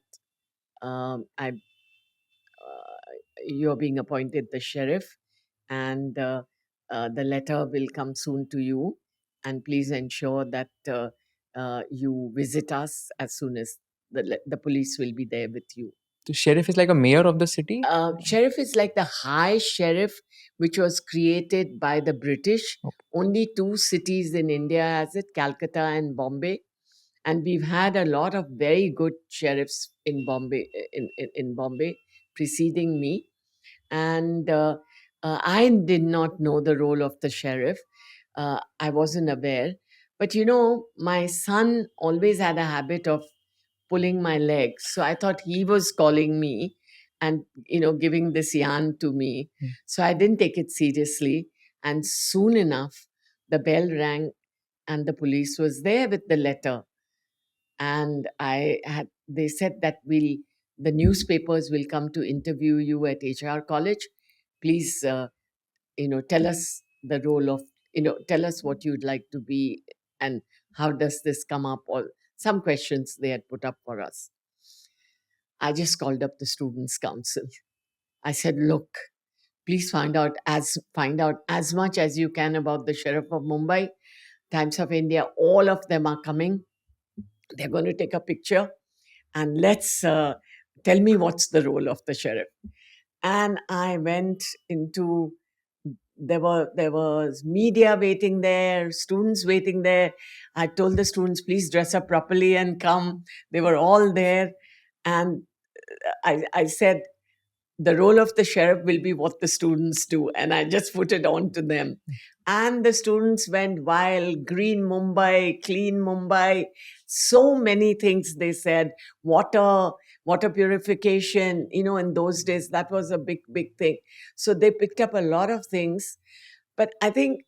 you're being appointed the sheriff and the letter will come soon to you. And please ensure that you visit us as soon as the police will be there with you. The sheriff is like a mayor of the city? Sheriff is like the high sheriff, which was created by the British. Okay. Only two cities in India has it, Calcutta and Bombay. And we've had a lot of very good sheriffs in Bombay, in Bombay preceding me. And I did not know the role of the sheriff. I wasn't aware. But my son always had a habit of pulling my leg. So I thought he was calling me and, giving this yarn to me. So I didn't take it seriously. And soon enough, the bell rang and the police was there with the letter. And they said that the newspapers will come to interview you at HR college. Please, tell us the role of, tell us what you'd like to be and how does this come up, or some questions they had put up for us. I just called up the students' council. I said, look, please find out as much as you can about the Sheriff of Mumbai, Times of India. All of them are coming. They're going to take a picture and let's tell me what's the role of the sheriff. And I went into, there was media waiting there, students waiting there. I told the students, please dress up properly and come. They were all there, and I said, the role of the sheriff will be what the students do. And I just put it on to them. And the students went wild, green Mumbai, clean Mumbai, so many things they said, water, water purification. In those days, that was a big, big thing. So they picked up a lot of things. But I think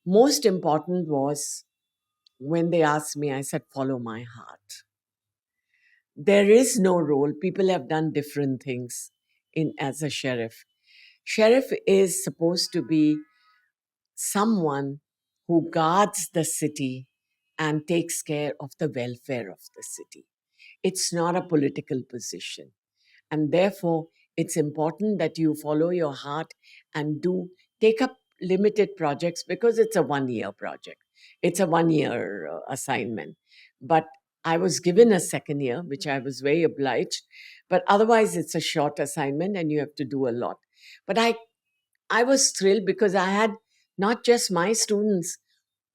most important was when they asked me, I said, follow my heart. There is no role. People have done different things in as a sheriff. Sheriff is supposed to be someone who guards the city and takes care of the welfare of the city. It's not a political position. And therefore, it's important that you follow your heart and take up limited projects, because it's a 1 year project. It's a 1 year assignment. But I was given a second year, which I was very obliged. But otherwise, it's a short assignment and you have to do a lot. But I was thrilled because I had not just my students,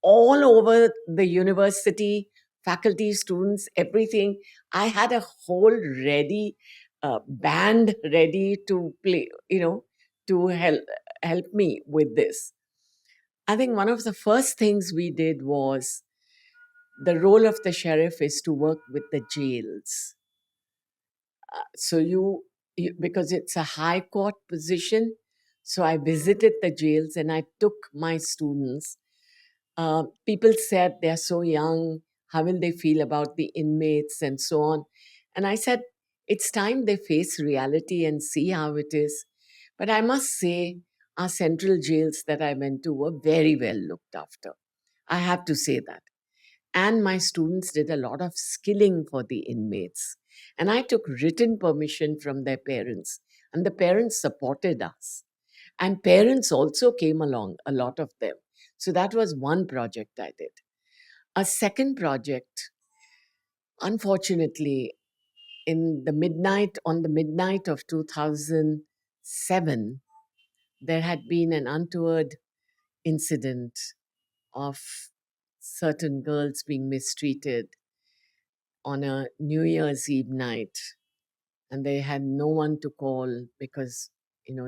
all over the university, faculty, students, everything. I had a whole ready band ready to play, to help me with this. I think one of the first things we did was, the role of the sheriff is to work with the jails. So because it's a high court position, so I visited the jails and I took my students. People said they're so young, how will they feel about the inmates and so on. And I said, it's time they face reality and see how it is. But I must say, our central jails that I went to were very well looked after. I have to say that. And my students did a lot of skilling for the inmates. And I took written permission from their parents, and the parents supported us. And parents also came along, a lot of them. So that was one project I did. A second project, unfortunately, on the midnight of 2007, there had been an untoward incident of certain girls being mistreated on a New Year's Eve night. And they had no one to call because,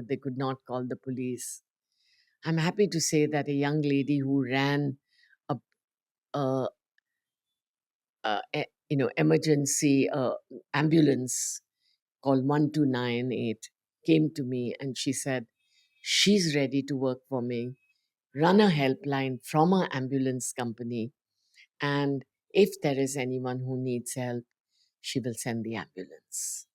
they could not call the police. I'm happy to say that a young lady who ran a, a, emergency ambulance called 1298 came to me and she said, she's ready to work for me, run a helpline from our ambulance company, and if there is anyone who needs help, she will send the ambulance.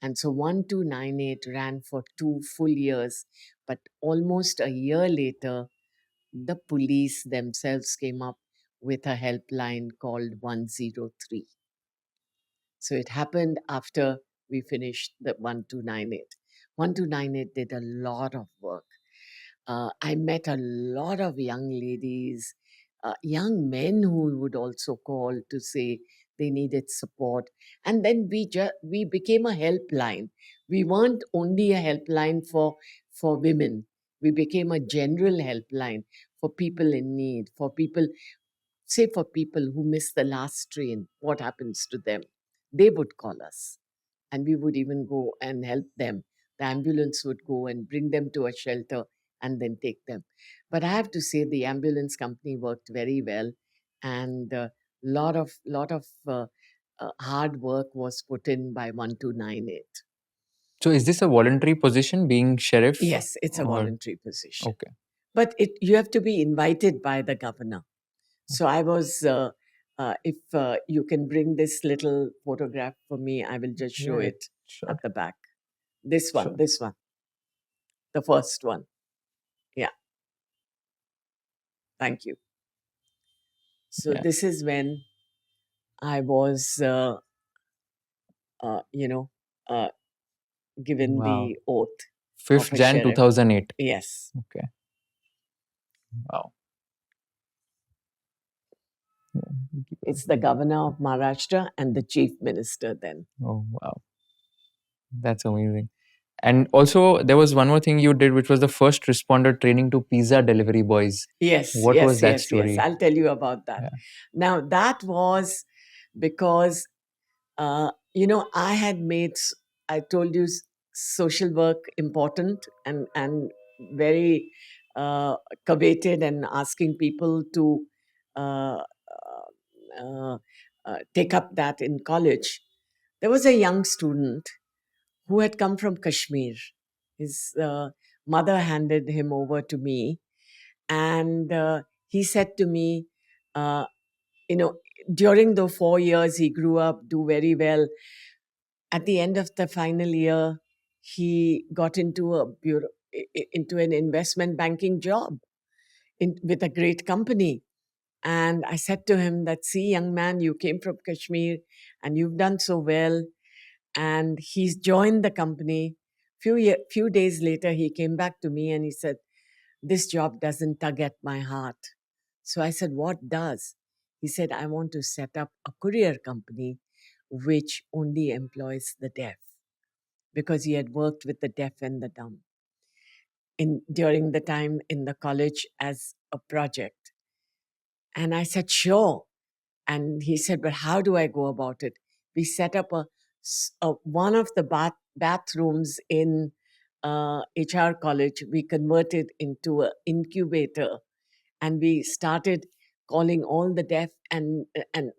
And so 1298 ran for 2 full years, but almost a year later, the police themselves came up with a helpline called 103. So it happened after we finished the 1298. 1298 did a lot of work. I met a lot of young ladies, young men who would also call to say they needed support. And then we became a helpline. We weren't only a helpline for women. We became a general helpline for people in need, for people who miss the last train, what happens to them? They would call us and we would even go and help them. The ambulance would go and bring them to a shelter and then take them. But I have to say, the ambulance company worked very well, and a lot of hard work was put in by 1298. So is this a voluntary position, being sheriff? Yes, it's a Or voluntary position. okay. But you have to be invited by the governor. So I was, if you can bring this little photograph for me, I will just show Yeah, it sure, at the back. This one, sure. this one, the first one. Yeah, thank you. So Yeah. this is when I was, uh, you know, uh, given Wow. the oath of 5th a Jan sheriff. 2008. Yes. Okay. Wow. It's the governor of Maharashtra and the chief minister then. Oh, wow. That's amazing. And also, there was one more thing you did, which was the first responder training to pizza delivery boys. Yes, What was yes, that yes, yes. story? I'll tell you about that. Yeah. Now, that was because, I had made, I told you, social work important and very uh, coveted, and asking people to uh, uh, take up that in college. There was a young student who had come from Kashmir. His mother handed him over to me, and he said to me, uh, you know, during the 4 years he grew up, do very well. At the end of the final year, he got into a bureau, into an investment banking job with a great company. And I said to him that, see, young man, you came from Kashmir and you've done so well. And he's joined the company. Few days later, he came back to me and he said, this job doesn't tug at my heart. So I said, what does? He said, I want to set up a courier company which only employs the deaf, because he had worked with the deaf and the dumb during the time in the college as a project. And I said, sure. And he said, but how do I go about it? We set up one of the bathrooms in HR college. We converted into an incubator, and we started calling all the deaf and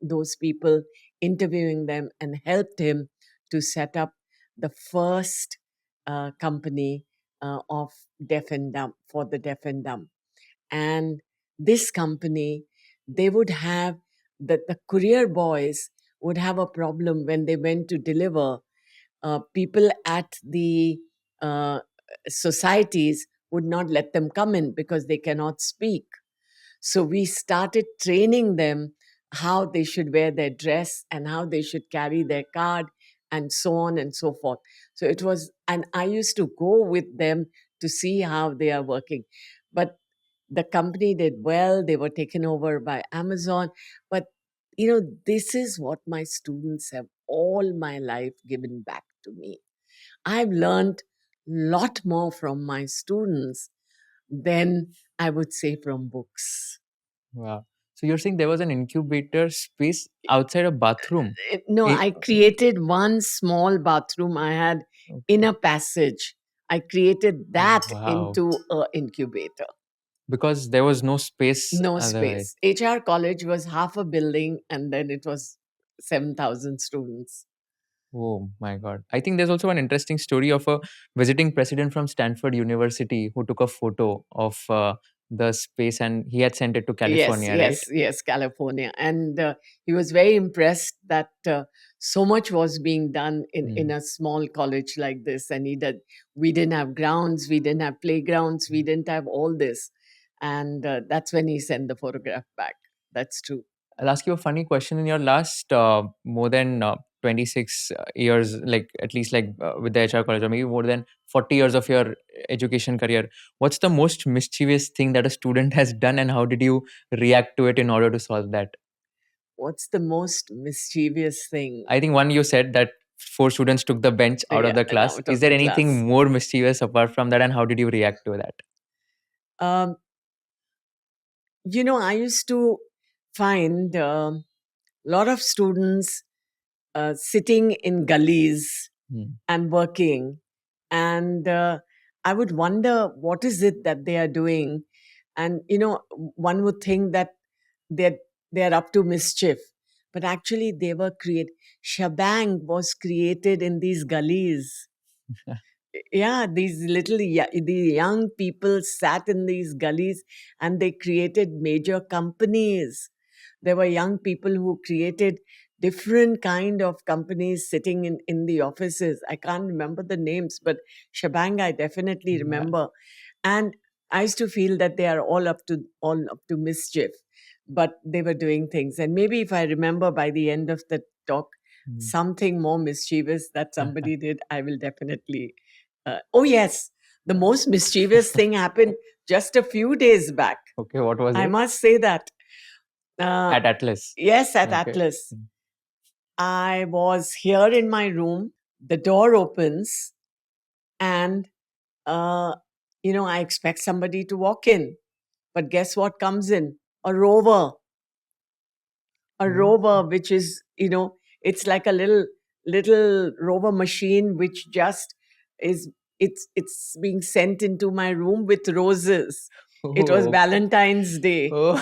those people, interviewing them, and helped him to set up the first company of deaf and dumb, for the deaf and dumb. And this company, they would have the courier boys would have a problem when they went to deliver. People at the uh, societies would not let them come in because they cannot speak. So we started training them how they should wear their dress and how they should carry their card and so on and so forth. So it was, and I used to go with them to see how they are working. But the company did well, they were taken over by Amazon. But, this is what my students have all my life given back to me. I've learned a lot more from my students than I would say from books. Wow. So you're saying there was an incubator space outside a bathroom? No, Eh, I created one small bathroom I had in okay. a passage. I created that Wow. into an incubator. Because there was no space No otherwise. space. HR college was half a building, and then it was 7,000 students. Oh my God. I think there's also an interesting story of a visiting president from Stanford University who took a photo of the space and he had sent it to Yes, California, right? yes, yes, California. And he was very impressed that so much was being done in Hmm. a small college like this. And we didn't have grounds, we didn't have playgrounds, we didn't have all this. And that's when he sent the photograph back. That's true. I'll ask you a funny question. In your last more than 26 years, like at least like with the HR college, or maybe more than 40 years of your education career, what's the most mischievous thing that a student has done and how did you react to it in order to solve that? What's the most mischievous thing? I think one you said that four students took the bench out of Yeah, the and class. out Is of there the class. anything more mischievous apart from that and how did you react to that? Um, I used to find a lot of students sitting in gullies Hmm. and working. And I would wonder what is it that they are doing. And, one would think that they're, they're up to mischief. But actually, they were created. Shabang was created in these gullies. Yeah, the young people sat in these gullies and they created major companies. There were young people who created different kind of companies sitting in the offices. I can't remember the names, but Shabang I definitely Yeah. remember. And I used to feel that they are all up to mischief, but they were doing things. And maybe if I remember by the end of the talk Hmm. something more mischievous that somebody did, I will definitely. Oh yes, the most mischievous thing happened just a few days back. Okay, what was I it? must say that Uh, At Atlas. yes, at Okay. Atlas. I was here in my room. The door opens, and uh, I expect somebody to walk in. But guess what comes in? A rover. A Oh. rover, which is, it's like a little rover machine, which just is, it's being sent into my room with roses. It was Oh. Valentine's Day, Oh.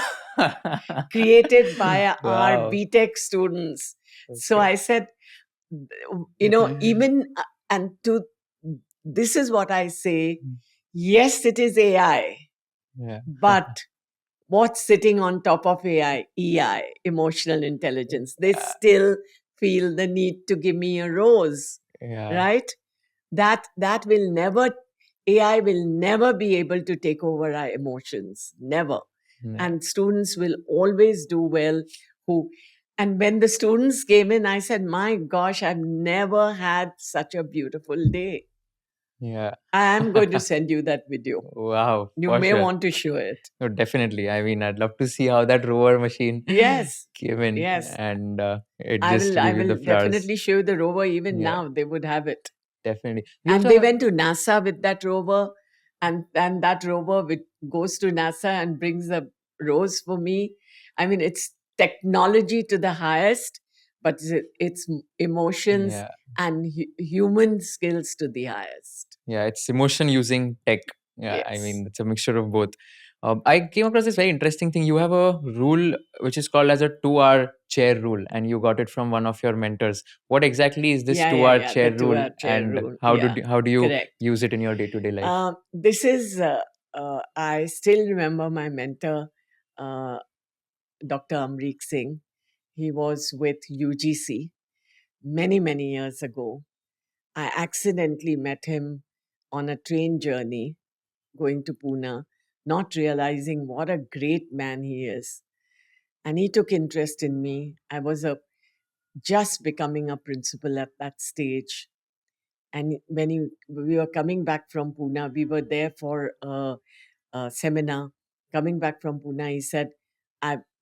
created by our Wow. BTech students. So Okay. I said, even and to this is what I say. Yes, it is AI, Yeah. but what's sitting on top of AI? EI, emotional intelligence. They still feel the need to give me a rose, Yeah. right? That will never, AI will never be able to take over our emotions, never. Yeah. And students will always do well. Who And when the students came in, I said, my gosh, I've never had such a beautiful day. Yeah. I am going to send you that video. Wow, You for may sure. want to show it. No, definitely. I mean, I'd love to see how that rover machine Yes, came in yes. and it I just will I gave you the will flowers. definitely show you the rover. Even Yeah, now, they would have it. definitely. We And also they have, went to NASA with that rover, and that rover goes to NASA and brings a rose for me. I mean, it's technology to the highest, but it's emotions yeah, and human skills to the highest. yeah, it's emotion using tech. Yeah, I Yes. mean, it's a mixture of both. I came across this very interesting thing. You have a rule which is called as a 2-hour chair rule, and you got it from one of your mentors. What exactly is this Yeah, yeah, 2-hour yeah. The chair rule, 2-hour chair and rule. Yeah, how do you correct. use it in your day to day life? This is, I still remember my mentor, uh, Dr. Amrik Singh. He was with UGC many, many years ago. I accidentally met him on a train journey going to Pune, not realizing what a great man he is. And he took interest in me. I was just becoming a principal at that stage. And when we were coming back from Pune, we were there for seminar. Coming back from Pune, he said,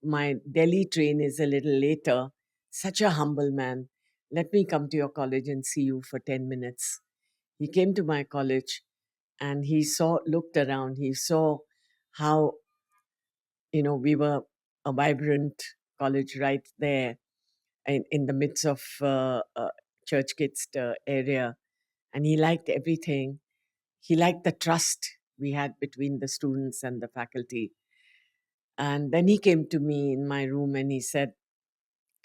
my Delhi train is a little later. Such a humble man. Let me come to your college and see you for 10 minutes. He came to my college and looked around. He saw how, we were a vibrant college right there in the midst of Churchgate area. And he liked everything. He liked the trust we had between the students and the faculty. And then he came to me in my room and he said,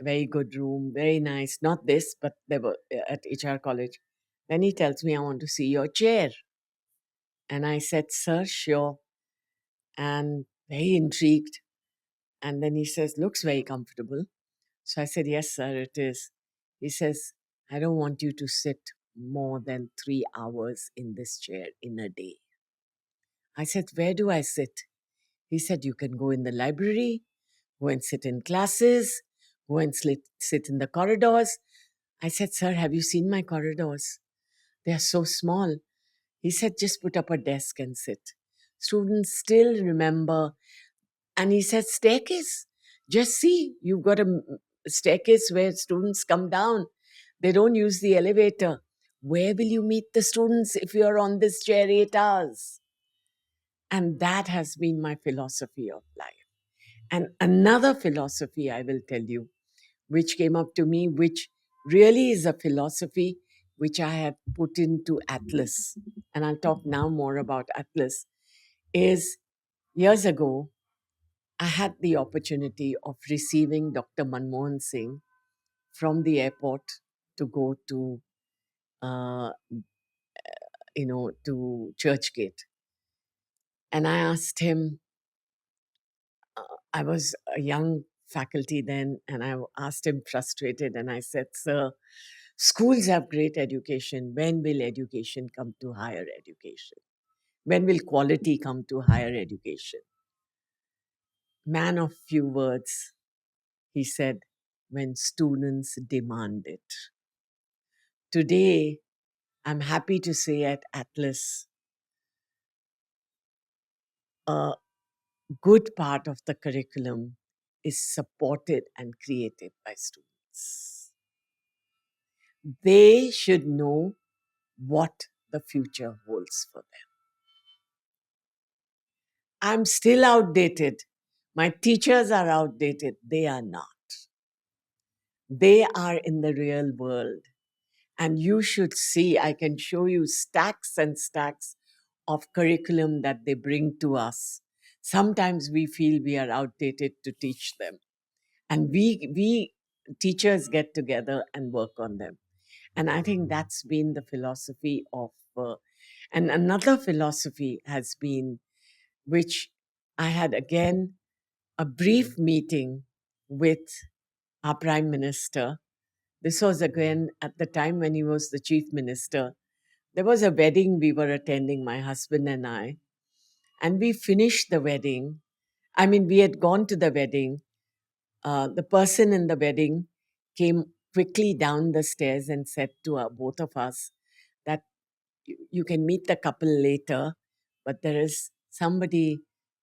very good room, very nice. Not this, but they were at HR college. Then he tells me, I want to see your chair. And I said, sir, sure. And very intrigued. And then he says, looks very comfortable. So I said, yes, sir, it is. He says, I don't want you to sit more than 3 hours in this chair in a day. I said, where do I sit? He said, you can go in the library, go and sit in classes, go and sit in the corridors. I said, sir, have you seen my corridors? They are so small. He said, just put up a desk and sit. Students still remember. And he said, staircase. Just see, you've got a staircase where students come down. They don't use the elevator. Where will you meet the students if you're on this chair 8 hours? And that has been my philosophy of life. And another philosophy I will tell you, which came up to me, which really is a philosophy which I have put into Atlas, and I'll talk now more about Atlas, is years ago, I had the opportunity of receiving Dr. Manmohan Singh from the airport to go to, uh, to Churchgate. And I asked him, I was a young faculty then, and I asked him frustrated, and I said, sir, schools have great education. When will education come to higher education? When will quality come to higher education? Man of few words, he said, when students demand it. Today, I'm happy to say at Atlas, a good part of the curriculum is supported and created by students. They should know what the future holds for them. I'm still outdated. My teachers are outdated. They are not. They are in the real world. And you should see, I can show you stacks and stacks of curriculum that they bring to us. Sometimes we feel we are outdated to teach them. And we teachers get together and work on them. And I think that's been the philosophy of, and another philosophy has been, which I had again a brief meeting with our Prime Minister. This was again at the time when he was the Chief Minister. There was a wedding we were attending, my husband and I, and we finished the wedding. I mean, we had gone to the wedding. The person in the wedding came quickly down the stairs and said to both of us that you can meet the couple later, but there is somebody,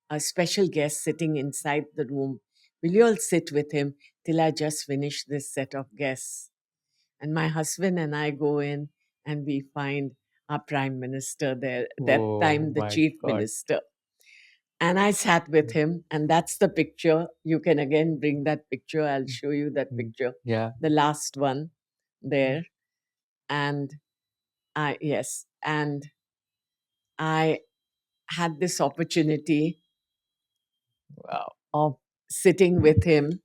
a special guest sitting inside the room. Will you all sit with him till I just finish this set of guests? And my husband and I go in and we find our prime minister there, that Oh time the my chief God. minister. And I sat with him, and that's the picture. You can again bring that picture. I'll show you that Mm. picture, Yeah. the last one there. And yes, and I had this opportunity Wow. of sitting with him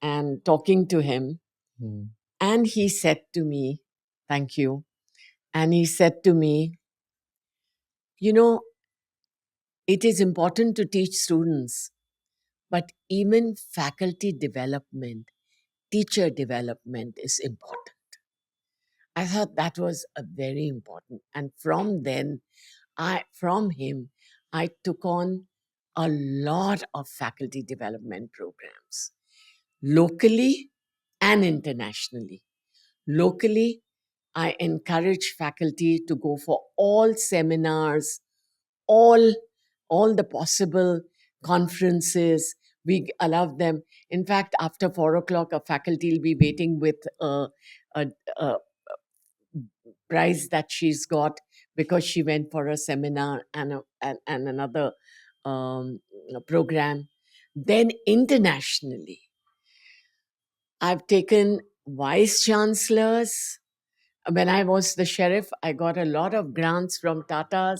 and talking to him. Mm. And he said to me, thank you. And he said to me, you know, it is important to teach students, but even faculty development, teacher development is important. I thought that was a very important. And from then, from him, I took on a lot of faculty development programs, locally and internationally. Locally, I encourage faculty to go for all seminars, all all the possible conferences. We allow them. In fact, after 4 o'clock, a faculty will be waiting with a prize that she's got because she went for a seminar and another program. Then internationally, I've taken vice chancellors. When I was the sheriff, I got a lot of grants from Tatas.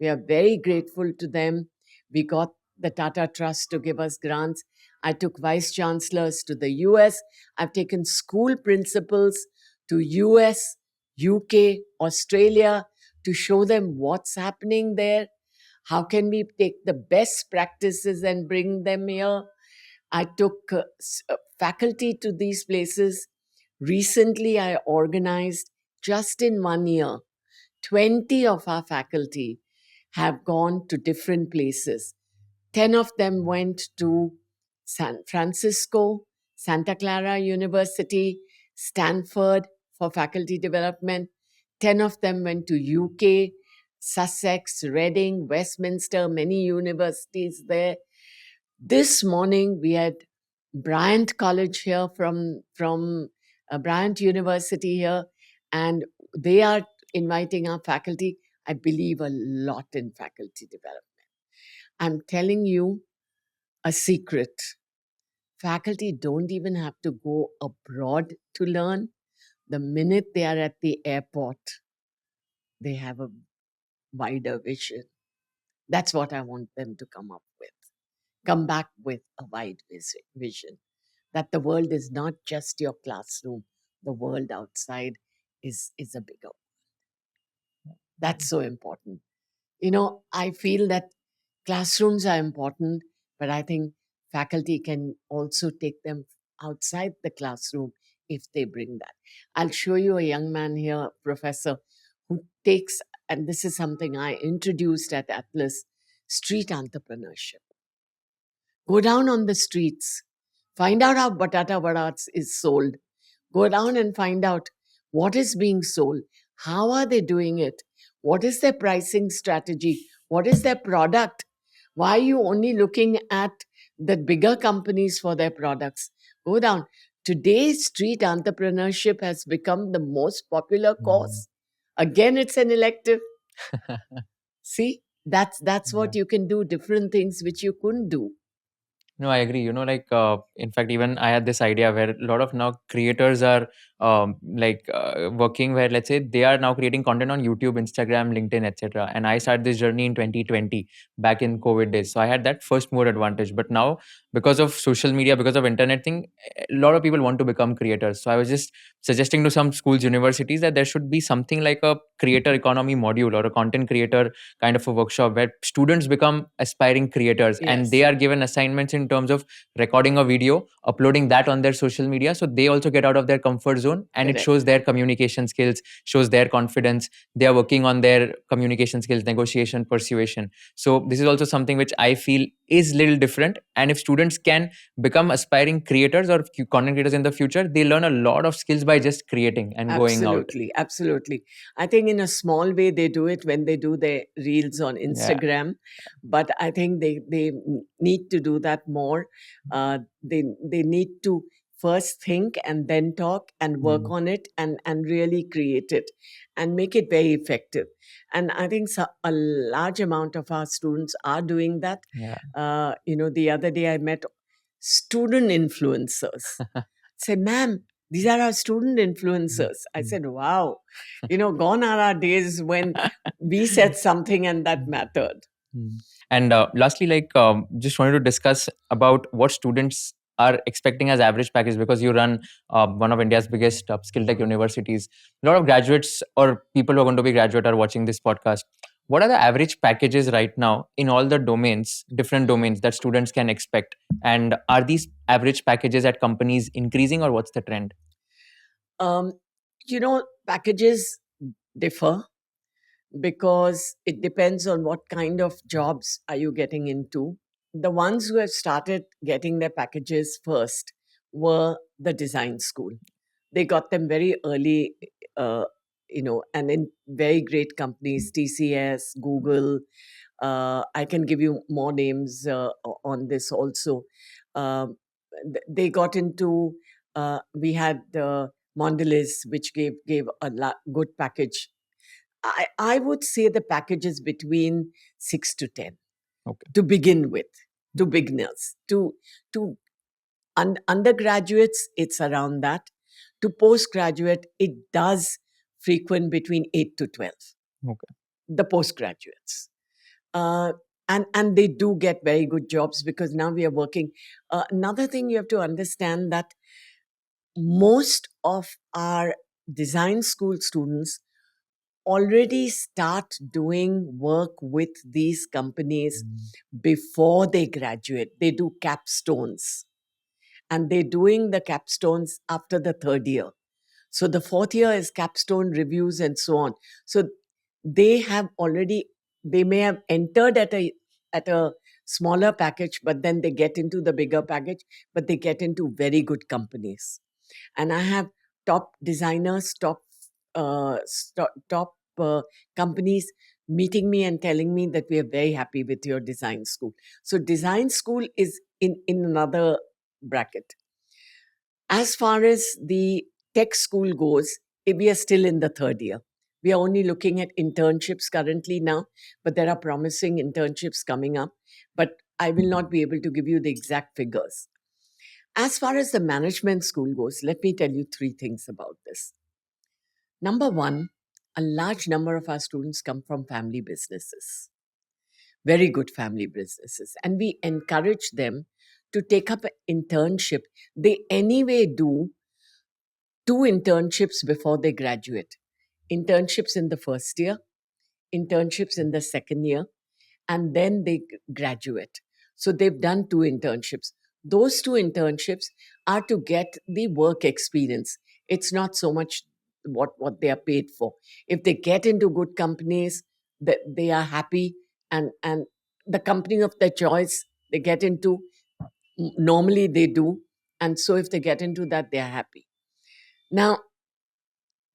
We are very grateful to them. We got the Tata Trust to give us grants. I took vice chancellors to the US. I've taken school principals to US, UK, Australia to show them what's happening there. How can we take the best practices and bring them here? I took faculty to these places. Recently, I organized just in 1 year, 20 of our faculty have gone to different places. 10 of them went to San Francisco, Santa Clara University, Stanford for faculty development. 10 of them went to UK, Sussex, Reading, Westminster, many universities there. This morning we had Bryant College here from Bryant University here, and they are inviting our faculty. I believe a lot in faculty development. I'm telling you a secret. Faculty don't even have to go abroad to learn. The minute they are at the airport, they have a wider vision. That's what I want them to come up with. Come back with a wide vision. That the world is not just your classroom, the world outside is a bigger. That's so important. You know, I feel that classrooms are important, but I think faculty can also take them outside the classroom if they bring that. I'll show you a young man here, professor, who takes, and this is something I introduced at ATLAS, street entrepreneurship. Go down on the streets, find out how batata vadas is sold. Go down and find out what is being sold. How are they doing it? What is their pricing strategy? What is their product? Why are you only looking at that bigger companies for their products go down. Today, street entrepreneurship has become the most popular Mm. course. Again, it's an elective. See, that's Yeah. what you can do, different things which you couldn't do. No, I agree. In fact, even I had this idea where a lot of now creators are working where, let's say, they are now creating content on YouTube, Instagram, LinkedIn, etc. And I started this journey in 2020, back in COVID days. So I had that first mover advantage. But now, because of social media, because of internet thing, a lot of people want to become creators. So I was just suggesting to some schools, universities that there should be something like a creator economy module or a content creator kind of a workshop where students become aspiring creators and they Yes, are given assignments in terms of recording a video, uploading that on their social media, so they also get out of their comfort zone and it shows correct. their communication skills, shows their confidence. They are working on their communication skills, negotiation, persuasion. So this is also something which I feel is little different, and if students can become aspiring creators or content creators in the future, they learn a lot of skills by just creating and going out. Absolutely, absolutely. I think in a small way they do it when they do their reels on Yeah. Instagram, but I think they need to do that more. They need to first think and then talk and work Mm. on it and really create it and make it very effective. And I think a large amount of our students are doing that. Yeah. The other day I met student influencers. Say, ma'am, these are our student influencers. I Mm. said, wow, gone are our days when we said something and that mattered. Mm. And lastly, just wanted to discuss about what students are expecting as average package, because you run one of India's biggest skill tech universities. A lot of graduates or people who are going to be graduate are watching this podcast. What are the average packages right now in all the domains, different domains that students can expect? And are these average packages at companies increasing, or what's the trend? Um, Packages differ because it depends on what kind of jobs are you getting into. The ones who have started getting their packages first were the design school. They got them very early, and in very great companies, TCS, Google. I can give you more names on this also. Um, they got into. We had Mondelez, which gave a good package. I would say the package is between 6 to 10 Okay. to begin with, to beginners, to undergraduates. It's around that. To postgraduate, it does frequent between 8 to 12. Okay. The postgraduates. Uh, and they do get very good jobs because now we are working. Another thing you have to understand that most of our design school students already start doing work with these companies Mm. before they graduate. They do capstones and they're doing the capstones after the third year. So the fourth year is capstone reviews and so on. So they may have entered at a smaller package, but then they get into the bigger package, but they get into very good companies. And I have top designers, top companies meeting me and telling me that we are very happy with your design school. So design school is in another bracket. As far as the tech school goes, we are still in the third year. We are only looking at internships currently now, but there are promising internships coming up. But I will not be able to give you the exact figures. As far as the management school goes, let me tell you three things about this. Number one, a large number of our students come from family businesses, very good family businesses, and we encourage them to take up an internship. They anyway do two internships before they graduate, internships in the first year, internships in the second year, and then they graduate. So they've done two internships. Those two internships are to get the work experience. It's not so much what they are paid for. If they get into good companies, that they are happy, and the company of their choice they get into, normally they do. And so if they get into that, they are happy. Now,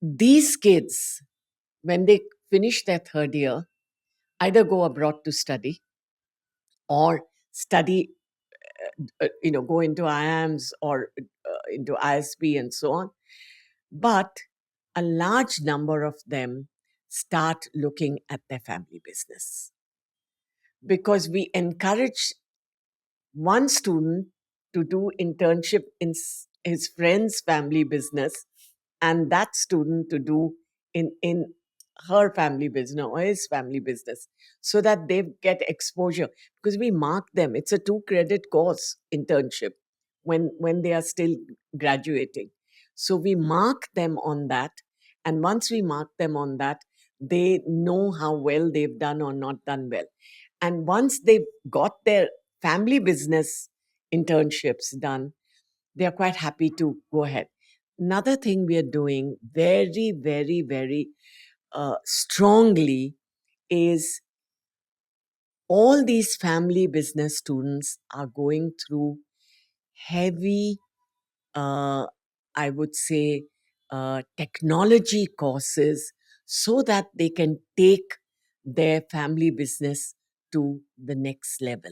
these kids, when they finish their third year, either go abroad to study or study go into IAMs or into ISP and so on. But a large number of them start looking at their family business because we encourage one student to do internship in his friend's family business and that student to do in her family business or his family business so that they get exposure because we mark them. It's a 2 credit course internship when they are still graduating. So we mark them on that, and once we mark them on that, they know how well they've done or not done well. And once they've got their family business internships done, they are quite happy to go ahead. Another thing we are doing very, very, very strongly is all these family business students are going through heavy, I would say, technology courses so that they can take their family business to the next level,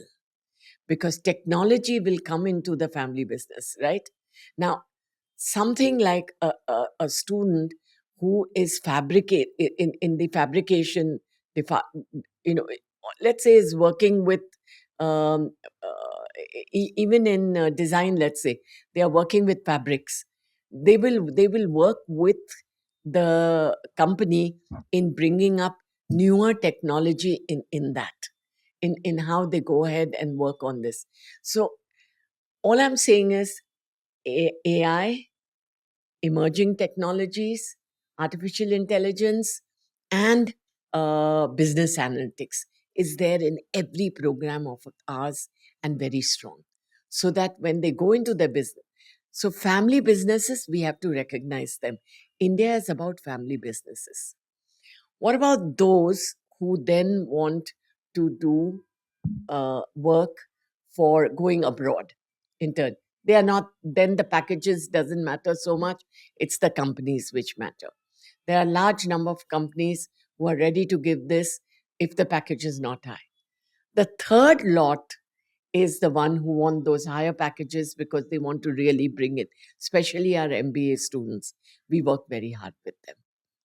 because technology will come into the family business, right? Now, something like a student who is fabricate in the fabrication, you know, let's say is working with, um, even in design, let's say they are working with fabrics. They will work with the company in bringing up newer technology in that in how they go ahead and work on this. So all I'm saying is AI, emerging technologies, artificial intelligence, and business analytics is there in every program of ours and very strong. So that when they go into their business, so family businesses, we have to recognize them. India is about family businesses. What about those who then want to do work for going abroad? Intern, they are not, then the packages doesn't matter so much. It's the companies which matter. There are a large number of companies who are ready to give this if the package is not high. The third lot is the one who want those higher packages because they want to really bring it, especially our MBA students. We work very hard with them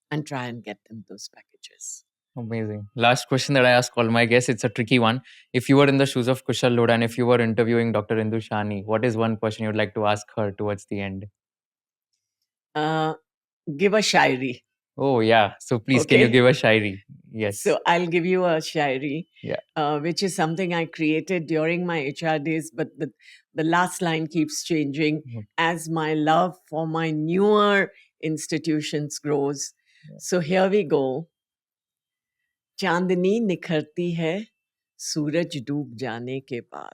and try and get them those packages. Amazing. Last question that I ask all my guests. It's a tricky one. If you were in the shoes of Kushal Lodha and if you were interviewing Dr. Indu Shahani, what is one question you'd like to ask her towards the end? Uh, Give a shairi. Oh, yeah. So please, can you Okay. give a shairi? Yes. So I'll give you a shairi, Yeah. which is something I created during my HR days, but the last line keeps changing as my love for my newer institutions grows. So here we go. चांदनी निखरती है सूरज डूब जाने के बाद.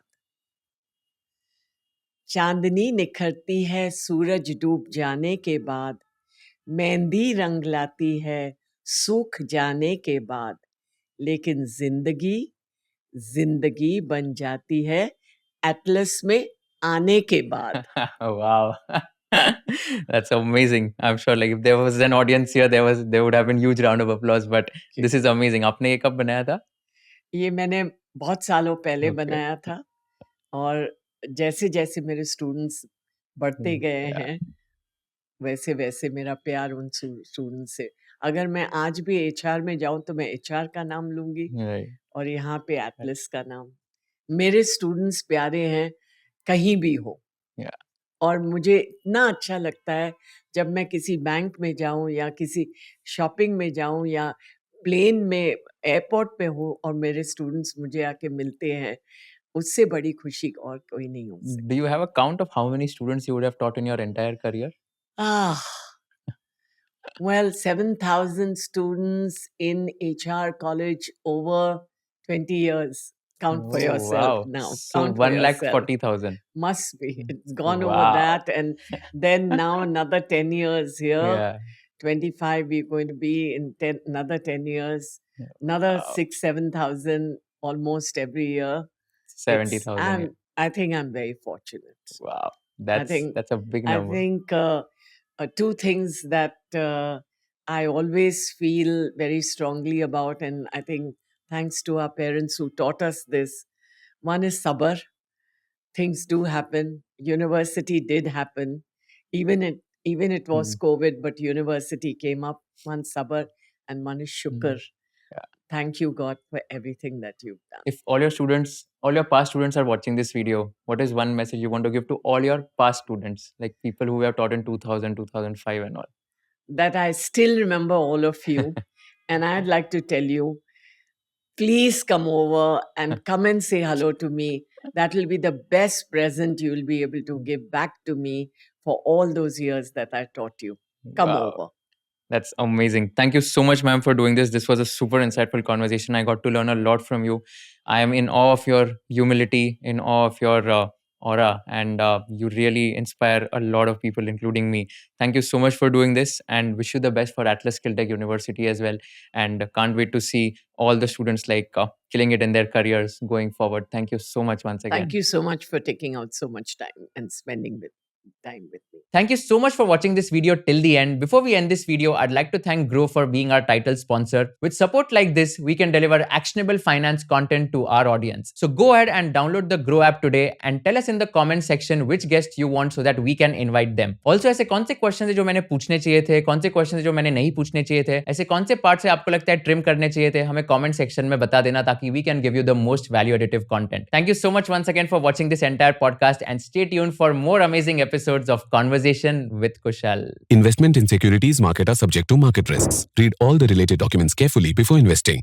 चांदनी निखरती है सूरज डूब जाने के बाद. मेहंदी रंग लाती है सूख जाने के बाद. लेकिन जिंदगी जिंदगी बन जाती है एटलस में आने के बाद. Wow. That's amazing. I'm sure like if there was an audience here, there would have been huge round of applause. But this is amazing. आपने ये कब बनाया था? ये मैंने बहुत सालों पहले Okay. बनाया था, और जैसे जैसे मेरे स्टूडेंट्स बढ़ते गए Yeah. हैं वैसे वैसे मेरा प्यार उन स्टूडेंट से. अगर मैं आज भी एचआर में जाऊं तो मैं एचआर का नाम लूंगी Right. और यहाँ पे एटलस का नाम. मेरे स्टूडेंट्स प्यारे हैं कहीं भी हो. Yeah. और मुझे इतना अच्छा लगता है जब मैं किसी बैंक में जाऊं या किसी शॉपिंग में जाऊं या प्लेन में एयरपोर्ट पे हूँ और मेरे स्टूडेंट्स मुझे आके मिलते हैं. उससे बड़ी खुशी और कोई नहीं हो सकती. Do you have a count of how many students you would have taught in your entire career? Well, 7,000 students in HR college over 20 years. Count for Oh, yourself wow. now. So Count for 1,40,000. Must be. It's gone over Wow. that. And then now another 10 years here. Yeah. 25, we're going to be in another 10 years. Another Wow. 6, 7,000 almost every year. 70,000. I think I'm very fortunate. Wow. I think That's a big I number. think two things that I always feel very strongly about, and I think thanks to our parents who taught us this. One is sabr. things do happen. University did happen. Even it was Hmm. COVID, but university came up. Man sabar and man shukr. Hmm. Yeah. Thank you, God, for everything that you've done. If all your students, all your past students are watching this video, what is one message you want to give to all your past students, like people who have taught in 2000, 2005 and all? That I still remember all of you. And I'd like to tell you, please come over and come and say hello to me. That will be the best present you will be able to give back to me for all those years that I taught you. Come Wow. over. That's amazing. Thank you so much, ma'am, for doing this. This was a super insightful conversation. I got to learn a lot from you. I am in awe of your humility, in awe of your aura, and you really inspire a lot of people, including me. Thank you so much for doing this, and wish you the best for ATLAS SkillTech University as well. And can't wait to see all the students like killing it in their careers going forward. Thank you so much once again. Thank you so much for taking out so much time and spending time with me. Thank you so much for watching this video till the end. Before we end this video, I'd like to thank Grow for being our title sponsor. With support like this, we can deliver actionable finance content to our audience. So go ahead and download the Grow app today and tell us in the comment section which guest you want so that we can invite them. Also, ऐसे कौन से question है जो मैंने पूछने चाहिए थे, कौन से क्वेश्चन है जो मैंने नहीं पूछने चाहिए थे, ऐसे कौन से पार्ट से आपको लगता है ट्रिम करने चाहिए थे, हमें कमेंट सेक्शन में बता देना ताकि we can give you the most value additive content. Thank you so much once again for watching this entire podcast and stay tuned for more amazing episodes of Conversation with Kushal. Investment in securities market are subject to market risks. Read all the related documents carefully before investing.